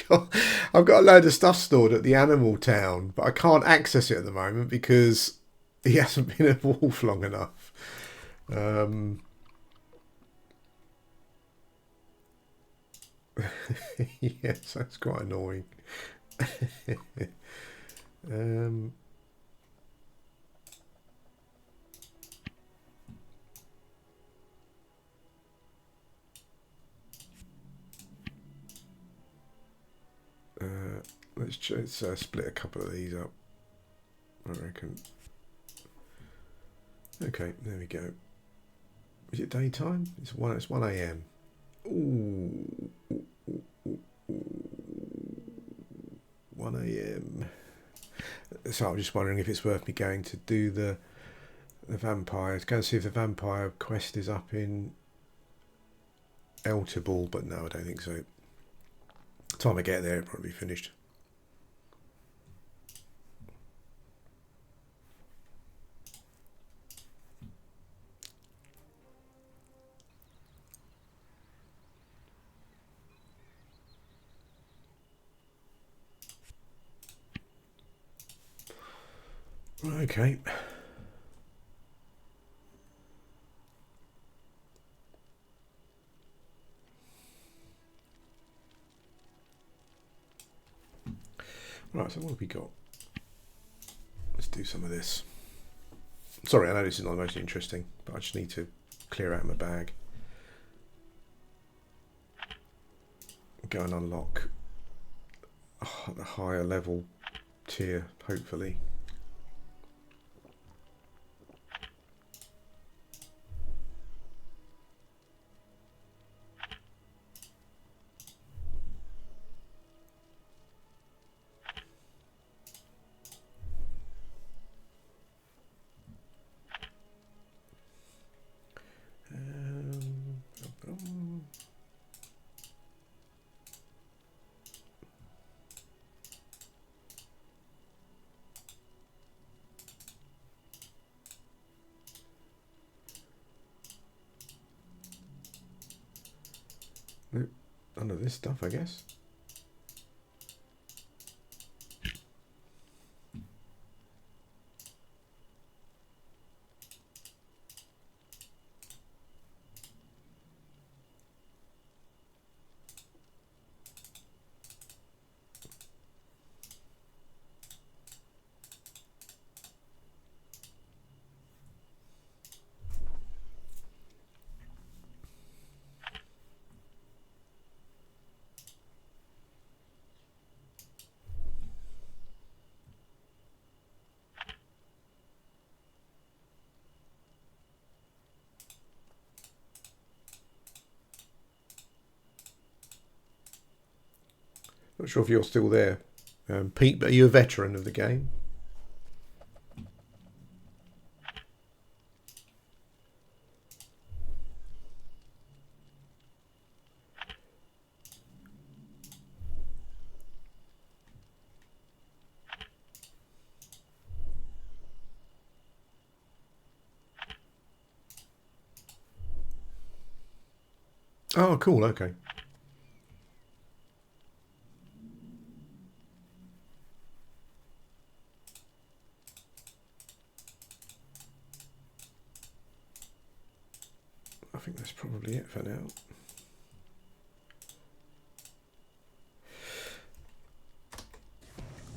got a load of stuff stored at the animal town, but I can't access it at the moment because he hasn't been a wolf long enough. Yes, that's quite annoying. Let's split a couple of these up, I reckon. Okay, there we go. Is it daytime? It's 1 a.m. Ooh. 1 a.m. So I'm just wondering if it's worth me going to do the vampires. Go and see if the vampire quest is up in outable, but no, I don't think so. By the time I get there, it'll probably be finished. Okay. Right, so what have we got? Let's do some of this. Sorry, I know this is not the most interesting, but I just need to clear out my bag. Go and unlock the higher level tier, hopefully. Nope, none of this stuff, I guess. Not sure if you're still there, Pete, but are you a veteran of the game? Oh, cool, okay. I think that's probably it for now.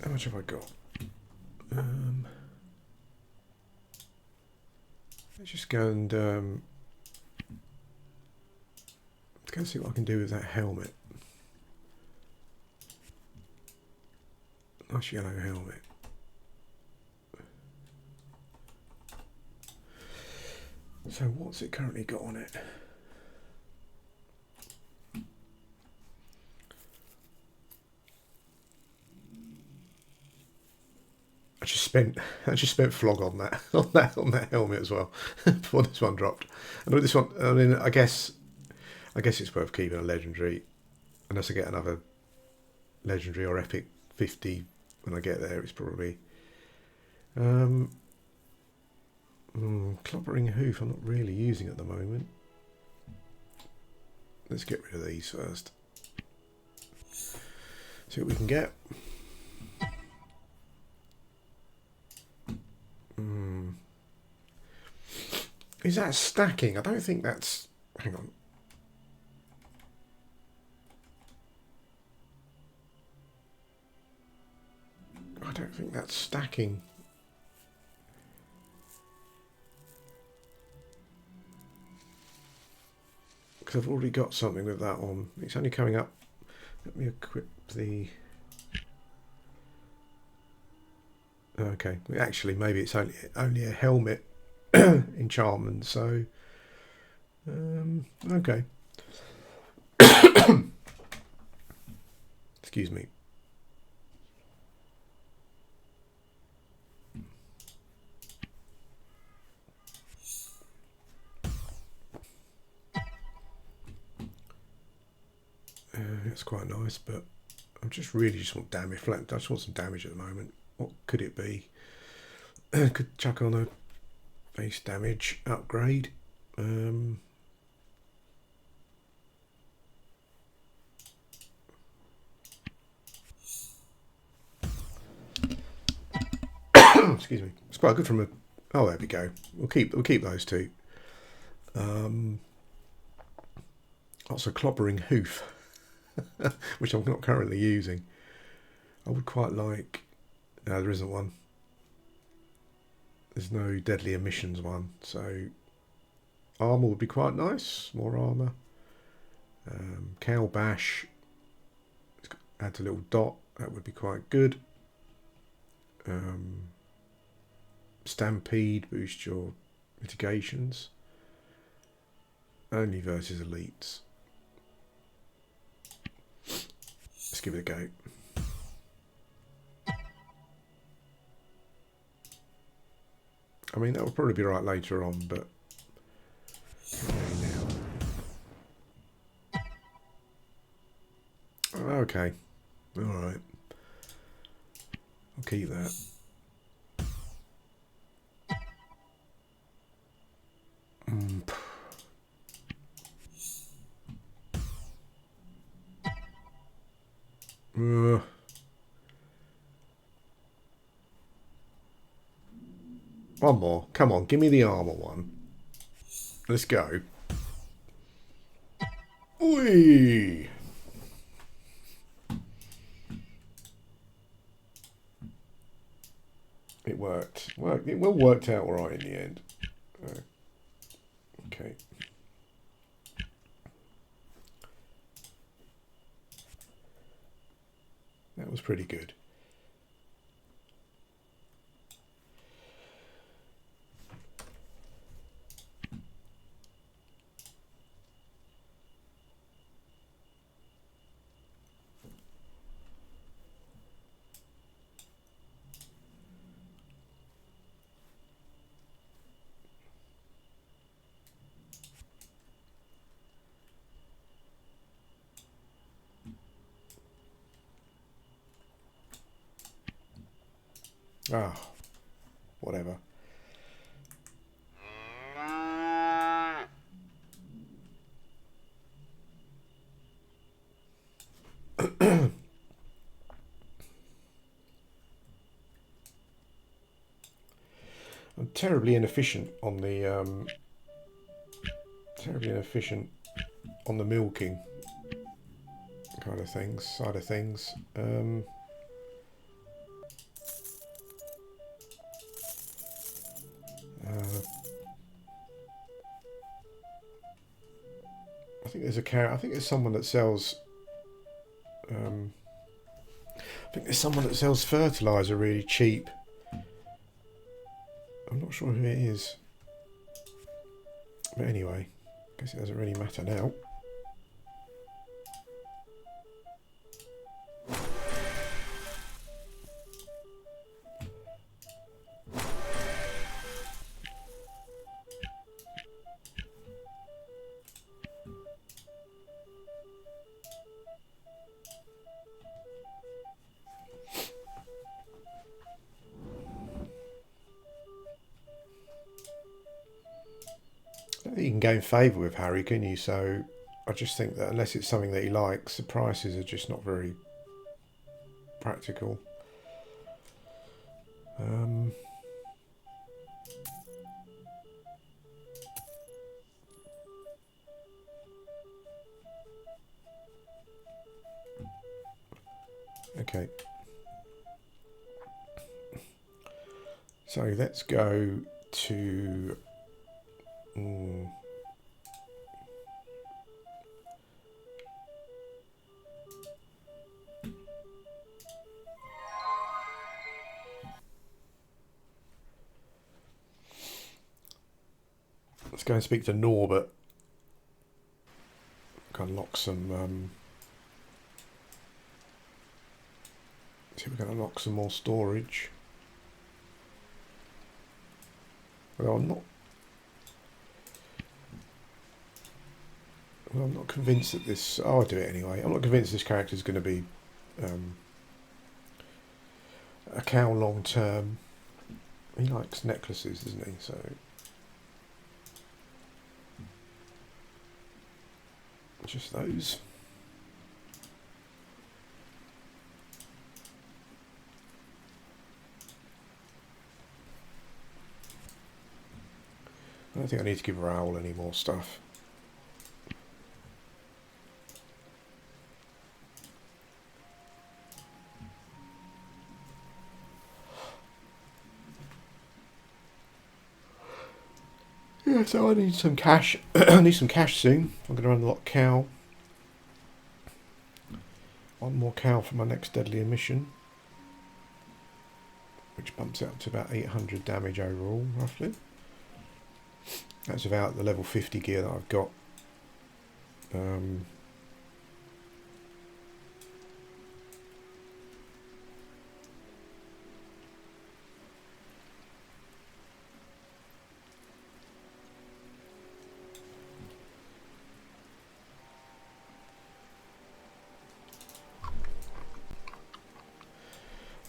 How much have I got? Let's just go and let's go see what I can do with that helmet. Nice yellow helmet. So what's it currently got on it? I just spent flog on that on that helmet as well before this one dropped. And this one, I mean, I guess it's worth keeping a legendary, unless I get another legendary or epic 50 when I get there. It's probably clobbering hoof. I'm not really using at the moment. Let's get rid of these first. See what we can get. Is that stacking? I don't think that's... Hang on. I don't think that's stacking. Because I've already got something with that on. It's only coming up. Let me equip the... Okay, actually maybe it's only a helmet enchantment, so okay. Excuse me. It's quite nice, but I just want damage. I just want some damage at the moment. What could it be? Could chuck on a base damage upgrade. Excuse me. It's quite good from a. Oh, there we go. We'll keep those two. Also, clobbering hoof, which I'm not currently using. I would quite like. No, there isn't one. There's no deadly emissions one, so armor would be quite nice. More armor. Cow bash. Add a little dot. That would be quite good. Stampede, boost your mitigations. Only versus elites. Let's give it a go. I mean, that will probably be right later on, but now. Okay. Alright. I'll keep that. One more. Come on, give me the armor one. Let's go. Whee! It worked. It well worked out all right in the end. Okay. That was pretty good. Ah, whatever. I'm terribly inefficient on the milking kind of things, side of things. I think there's a carrot. I think there's someone that sells. I think there's someone that sells fertilizer really cheap. I'm not sure who it is. But anyway, I guess it doesn't really matter now. I don't think you can gain favour with Harry, can you? So I just think that unless it's something that he likes, the prices are just not very practical. Okay. So let's go to... Let's go and speak to Norbert. Can unlock some... see if we can unlock some more storage. Well, I'm not... Well, I'm not convinced that this... Oh, I'll do it anyway. I'm not convinced this character is going to be a cow long term. He likes necklaces, doesn't he? So just those. I don't think I need to give Raoul any more stuff. Yeah, so I need some cash. I need some cash soon. I'm going to unlock cow. One more cow for my next deadly mission, which bumps it up to about 800 damage overall, roughly. That's about the level 50 gear that I've got. I'm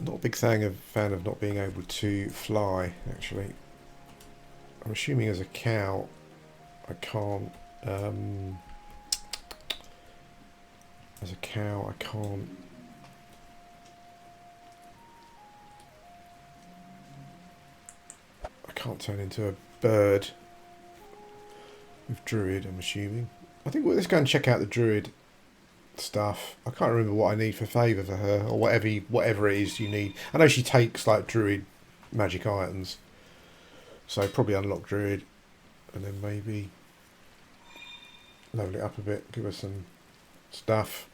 not a big fan of not being able to fly, actually. I'm assuming as a cow I can't... as a cow I can't... I can't turn into a bird with druid, I'm assuming. I think let's go and check out the druid stuff. I can't remember what I need for favour for her, or whatever it is you need. I know she takes like druid magic items, so probably unlock druid and then maybe level it up a bit, give her some stuff.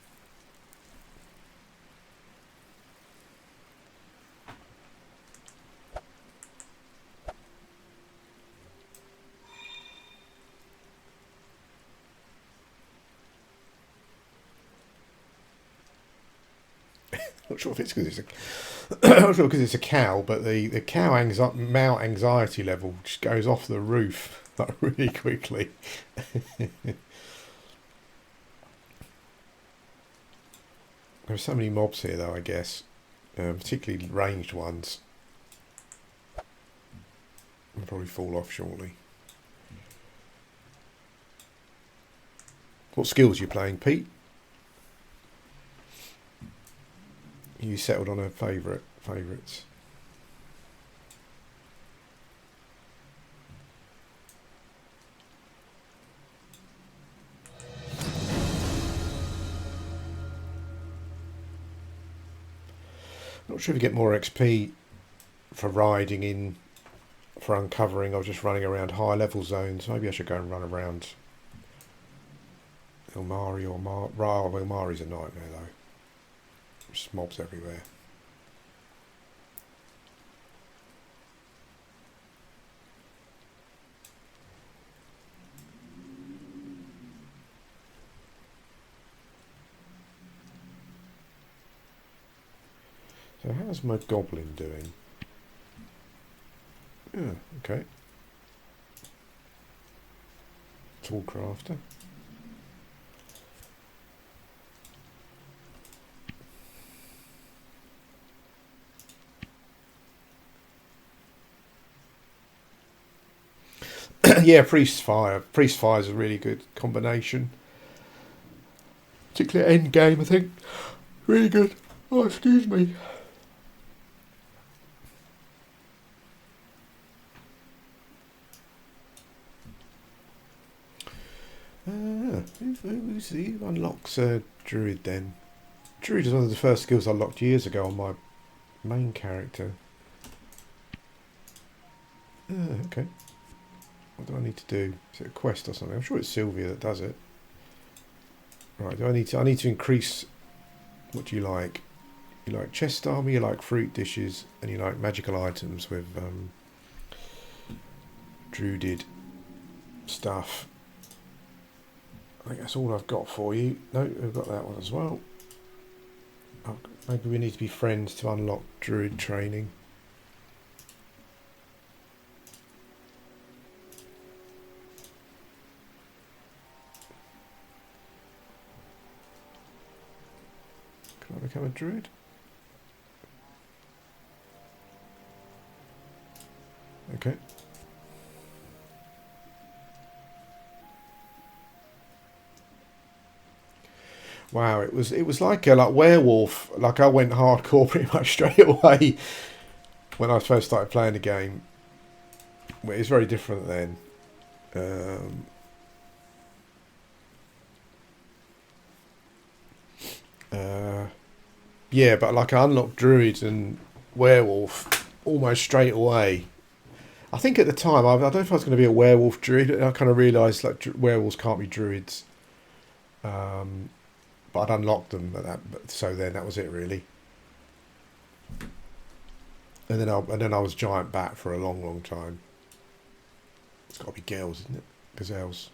Not sure if it's because it's a not sure because it's a cow, but the cow mount anxiety level just goes off the roof like really quickly. There's so many mobs here, though. I guess, particularly ranged ones. I'll probably fall off shortly. What skills are you playing, Pete? You settled on a favourites. Not sure if you get more XP for riding in, for uncovering, or just running around high level zones. Maybe I should go and run around Ilmari or Ilmari's a nightmare though. There's mobs everywhere. So how's my goblin doing? Yeah, okay. Tool crafter. Yeah, priest fire. Priest fire is a really good combination, particularly end game. I think really good. Oh, excuse me. Who unlocks a druid then? Druid is one of the first skills I unlocked years ago on my main character. Okay. What do I need to do? Is it a quest or something? I'm sure it's Sylvia that does it. Right, I need to increase... What do you like? You like chest armor, you like fruit dishes, and you like magical items with druided stuff. I think that's all I've got for you. No, we've got that one as well. Oh, maybe we need to be friends to unlock druid training. become a druid? Okay. Wow, it was like a werewolf. Like I went hardcore pretty much straight away when I first started playing the game. It's very different then. Yeah, but like I unlocked druid and werewolf almost straight away. I think at the time I don't know if I was going to be a werewolf druid. I kind of realised like werewolves can't be druids. But I'd unlocked them at that, so then that was it really. And then I was giant bat for a long, long time. It's got to be girls, isn't it? Gazelles.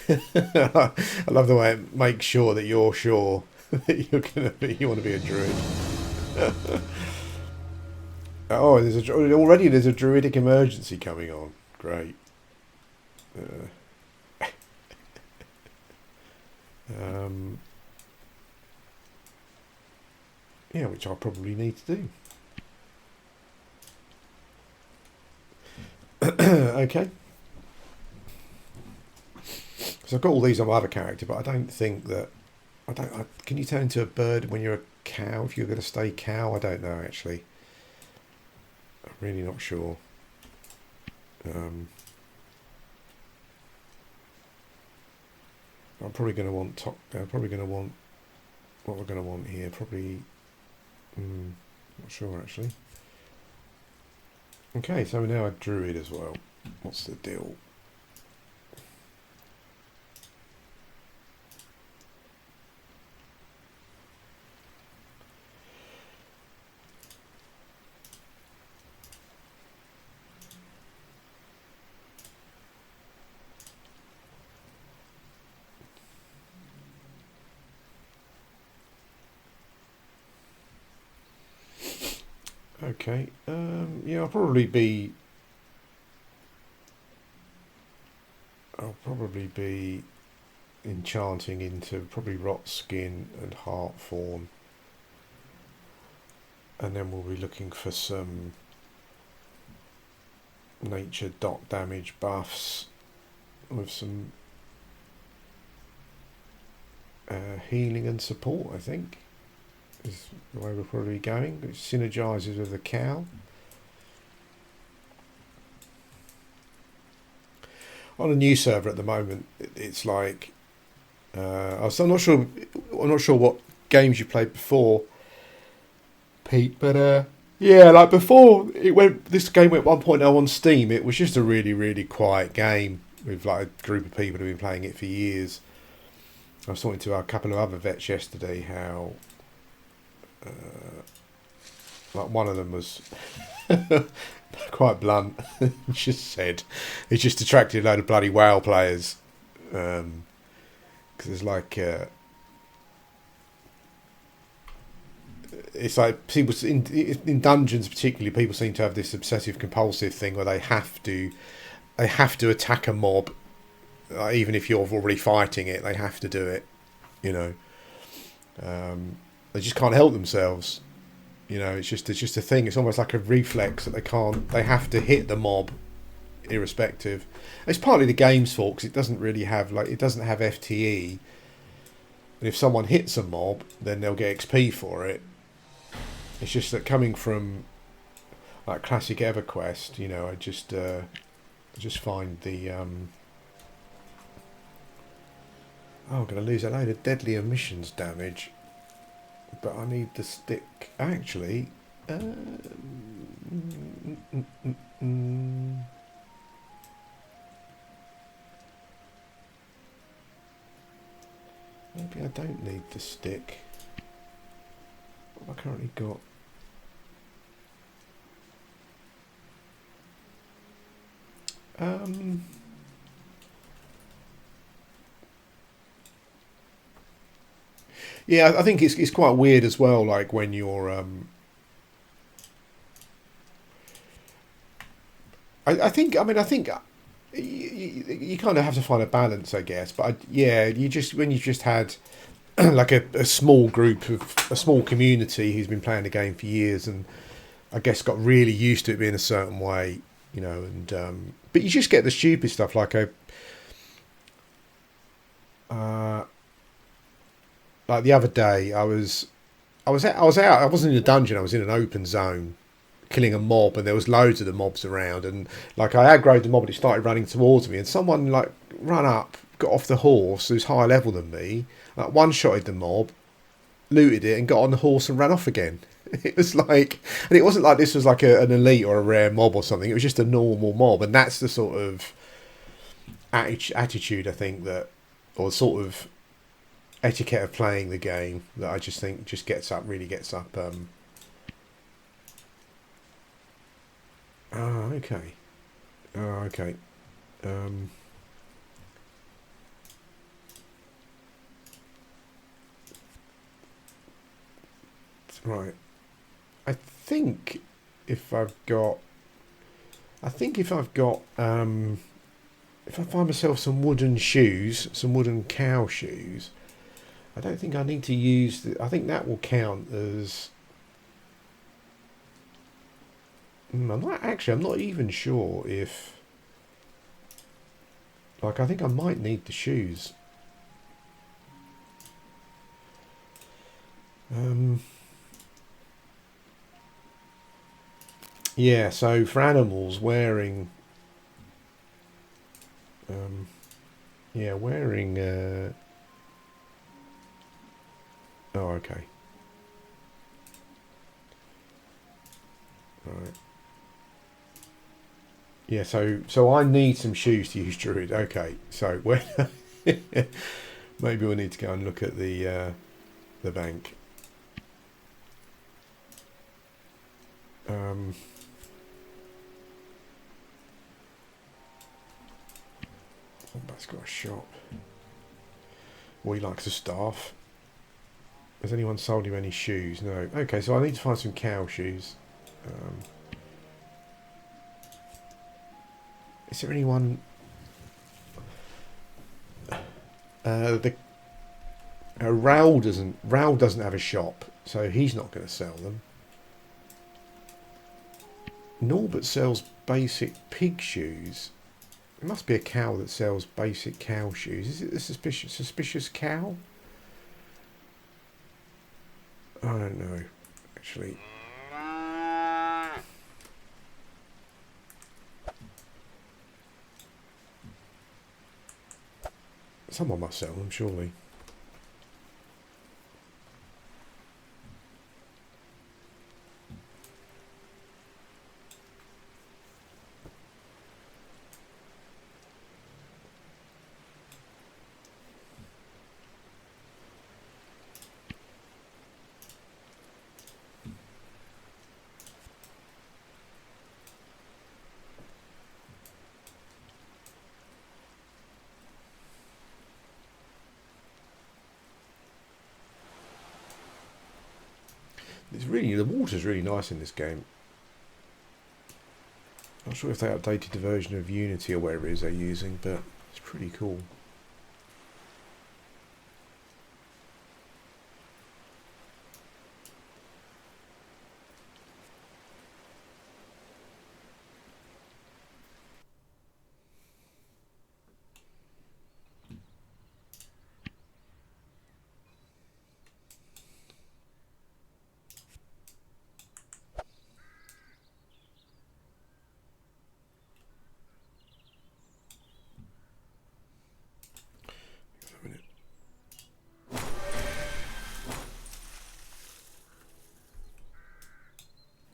I love the way it makes sure that you're sure that you want to be a druid. Oh, already there's a druidic emergency coming on. Great. Yeah, which I'll probably need to do. Okay. Because I've got all these on my other character, but I don't think that can you turn into a bird when you're a cow if you're going to stay cow? I don't know actually. I'm really not sure. I'm probably going to want probably going to want what we're going to want here. Probably. Not sure actually. Okay, so we're now a druid as well. What's the deal? Okay, yeah, I'll probably be enchanting into probably rot skin and heart form, and then we'll be looking for some nature dot damage buffs with some healing and support, I think is the way we're probably going. It synergizes with the cow. On a new server at the moment, it's like I'm not sure what games you played before, Pete, but yeah, like before this game went 1.0 on Steam, it was just a really, really quiet game with like a group of people who've been playing it for years. I was talking to a couple of other vets yesterday how like one of them was quite blunt. Just said it just attracted a load of bloody WoW players because there's like it's like people in dungeons particularly, people seem to have this obsessive compulsive thing where they have to attack a mob, even if you're already fighting it. They have to do it, you know. They just can't help themselves. You know, it's just a thing. It's almost like a reflex that they have to hit the mob, irrespective. It's partly the game's fault because it doesn't have FTE. And if someone hits a mob, then they'll get XP for it. It's just that coming from like classic EverQuest, you know, I just find the I'm going to lose a load of deadly emissions damage. But I need the stick. Actually, maybe I don't need the stick. What have I currently got? Yeah, I think it's quite weird as well. Like when you're, I think you kind of have to find a balance, I guess. But yeah, you just when you just had like a small group of a small community who's been playing the game for years, and I guess got really used to it being a certain way, you know. And but you just get the stupid stuff uh, like the other day, I was out. I wasn't in a dungeon. I was in an open zone, killing a mob, and there was loads of the mobs around. And like I aggroed the mob, and it started running towards me. And someone like ran up, got off the horse, who's higher level than me, like one shotted the mob, looted it, and got on the horse and ran off again. It was like, and it wasn't like this was like an elite or a rare mob or something. It was just a normal mob, and that's the sort of attitude I think that, or sort of etiquette of playing the game that I just think just really gets up. Okay. Okay. Um, right. I think if I've got, I think if I find myself some wooden shoes, some wooden cow shoes, I don't think I need to use. I think that will count as. I'm not actually. I'm not even sure if. Like, I think I might need the shoes. Yeah. So for animals, wearing. Yeah, wearing. Oh, okay. Right. Yeah. So I need some shoes to use druid. Okay. So where? Maybe we need to go and look at the bank. Um, that's got a shop. Well, he likes a staff. Has anyone sold him any shoes? No. Okay, so I need to find some cow shoes. Um, is there anyone? The Raoul doesn't have a shop, so he's not going to sell them. Norbert sells basic pig shoes. It must be a cow that sells basic cow shoes. Is it a suspicious cow? I don't know, actually. Someone must sell them, surely. The water's really nice in this game. Not sure if they updated the version of Unity or whatever it is they're using, but it's pretty cool.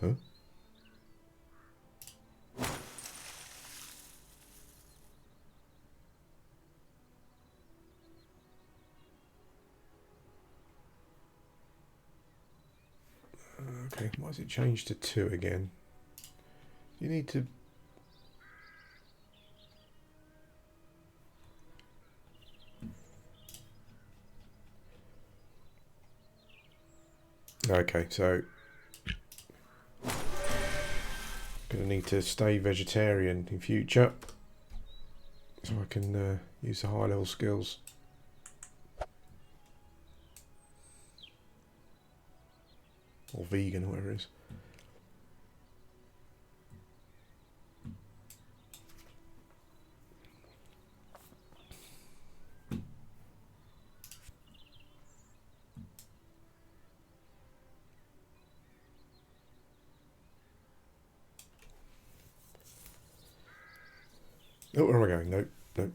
Huh? Okay, why has it changed to 2 again? You need to... Okay, so gonna need to stay vegetarian in future so I can use the high level skills. Or vegan, whatever it is. Oh, where am I going? Nope, nope.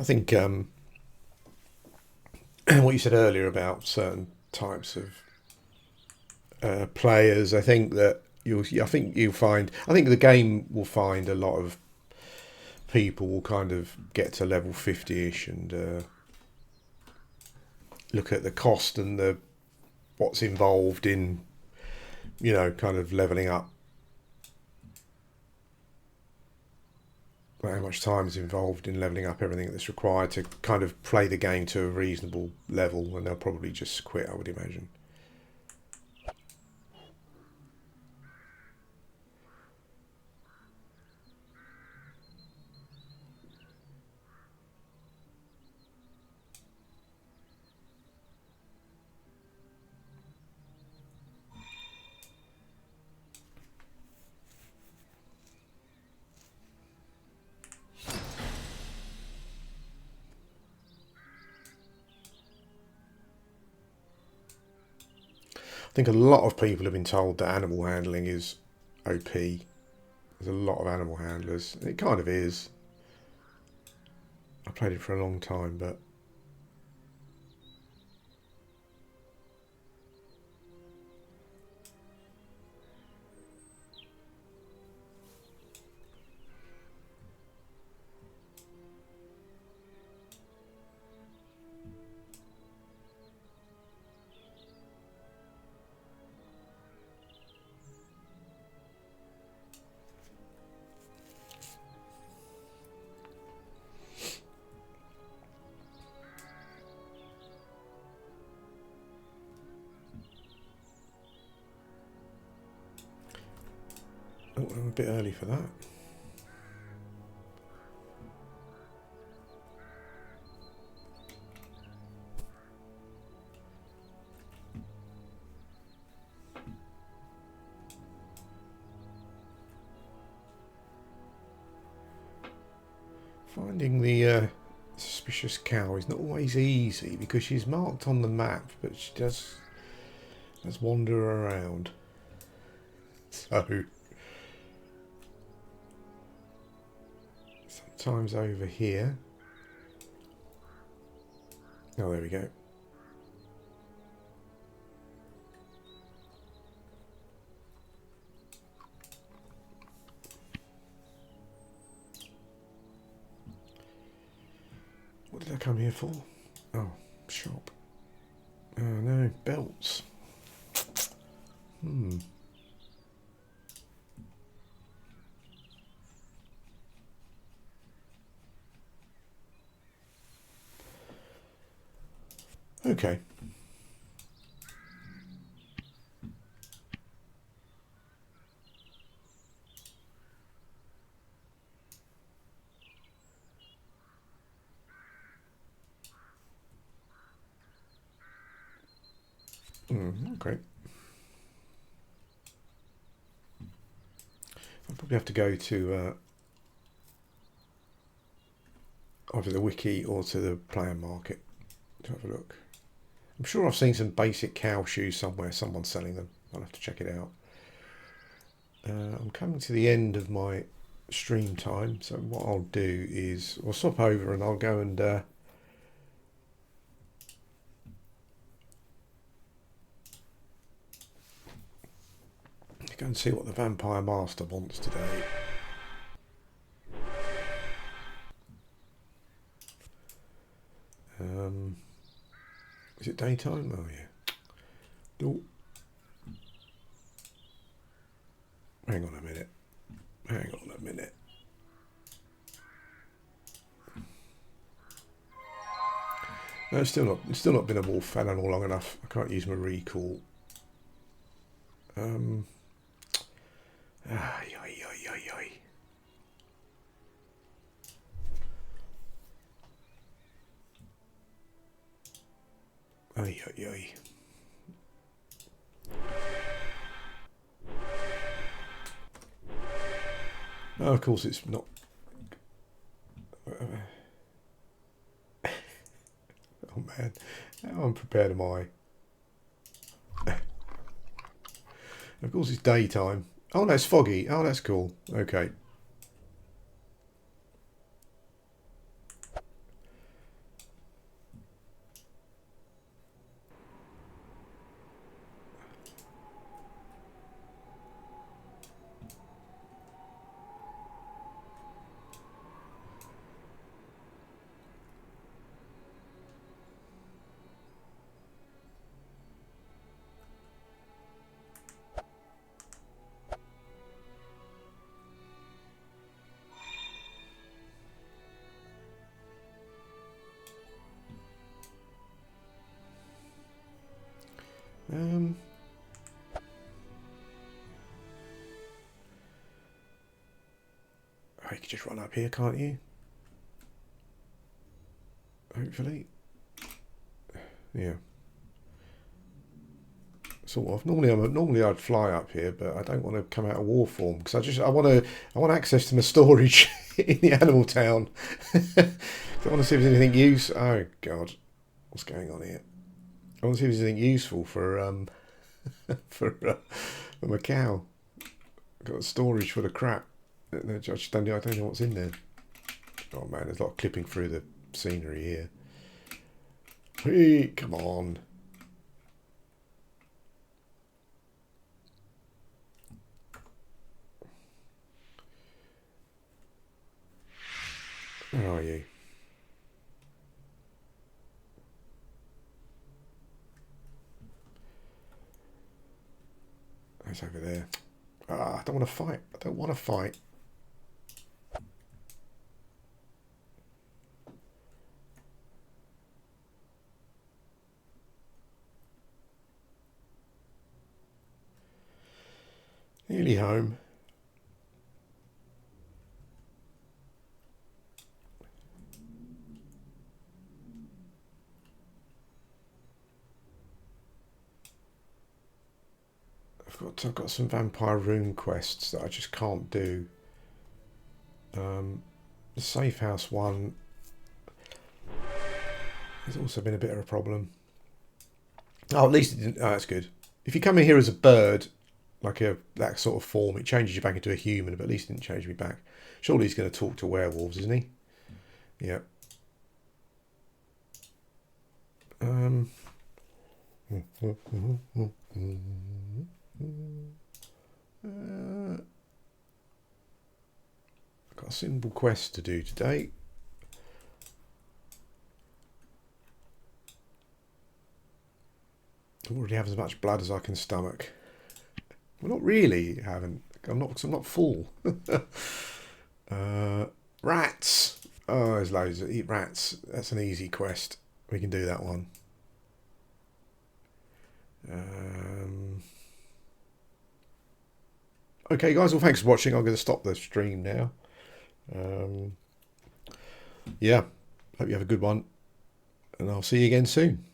I think what you said earlier about certain types of players, I think that I think the game will find a lot of people will kind of get to level 50ish and look at the cost and the what's involved in, you know, kind of leveling up. How much time is involved in leveling up everything that's required to kind of play the game to a reasonable level, and they'll probably just quit, I would imagine. I think a lot of people have been told that animal handling is OP. There's a lot of animal handlers. It kind of is. I played it for a long time, but oh, I'm a bit early for that. Finding the suspicious cow is not always easy because she's marked on the map, but she does wander around. So sometimes over here. Oh, there we go. What did I come here for? Oh, shop. Oh no, belts. Okay. Okay. I'll probably have to go to either the wiki or to the player market to have a look. I'm sure I've seen some basic cow shoes somewhere. Someone's selling them. I'll have to check it out. I'm coming to the end of my stream time, so what I'll do is I'll swap over and I'll go and go and see what the Vampire Master wants today. Is it daytime? Oh yeah. Oh. Hang on a minute. Hang on a minute. No, it's still not been a wolf animal long enough. I can't use my recall. Ay, ay, ay, ay, ay. Ay, ay, ay. Oh, of course it's not. Oh man, how unprepared am I? Of course it's daytime. Oh no, it's foggy. Oh, that's cool. Okay. Oh, you can just run up here, can't you? Hopefully. Yeah. Sort of. Normally I'd fly up here, but I don't want to come out of war form because I want access to my storage in the animal town. I want to see if there's anything use. Oh God, what's going on here? I want to see if there's anything useful for for my cow. Got storage full of crap. I just don't know what's in there. Oh man, there's a lot of clipping through the scenery here. Hey, come on. Where are you? It's over there. Ah, I don't want to fight. I don't want to fight. Nearly home. I've got some vampire rune quests that I just can't do. The safe house one has also been a bit of a problem. Oh, at least it didn't. Oh, that's good. If you come in here as a bird, like that sort of form, it changes you back into a human, but at least it didn't change me back. Surely he's going to talk to werewolves, isn't he? Yeah. Got a simple quest to do today. I already have as much blood as I can stomach. Well, not really. I haven't. I'm not full. Rats. Oh, there's loads. Eat rats. That's an easy quest. We can do that one. Okay, guys. Well, thanks for watching. I'm going to stop the stream now. Yeah. Hope you have a good one, and I'll see you again soon.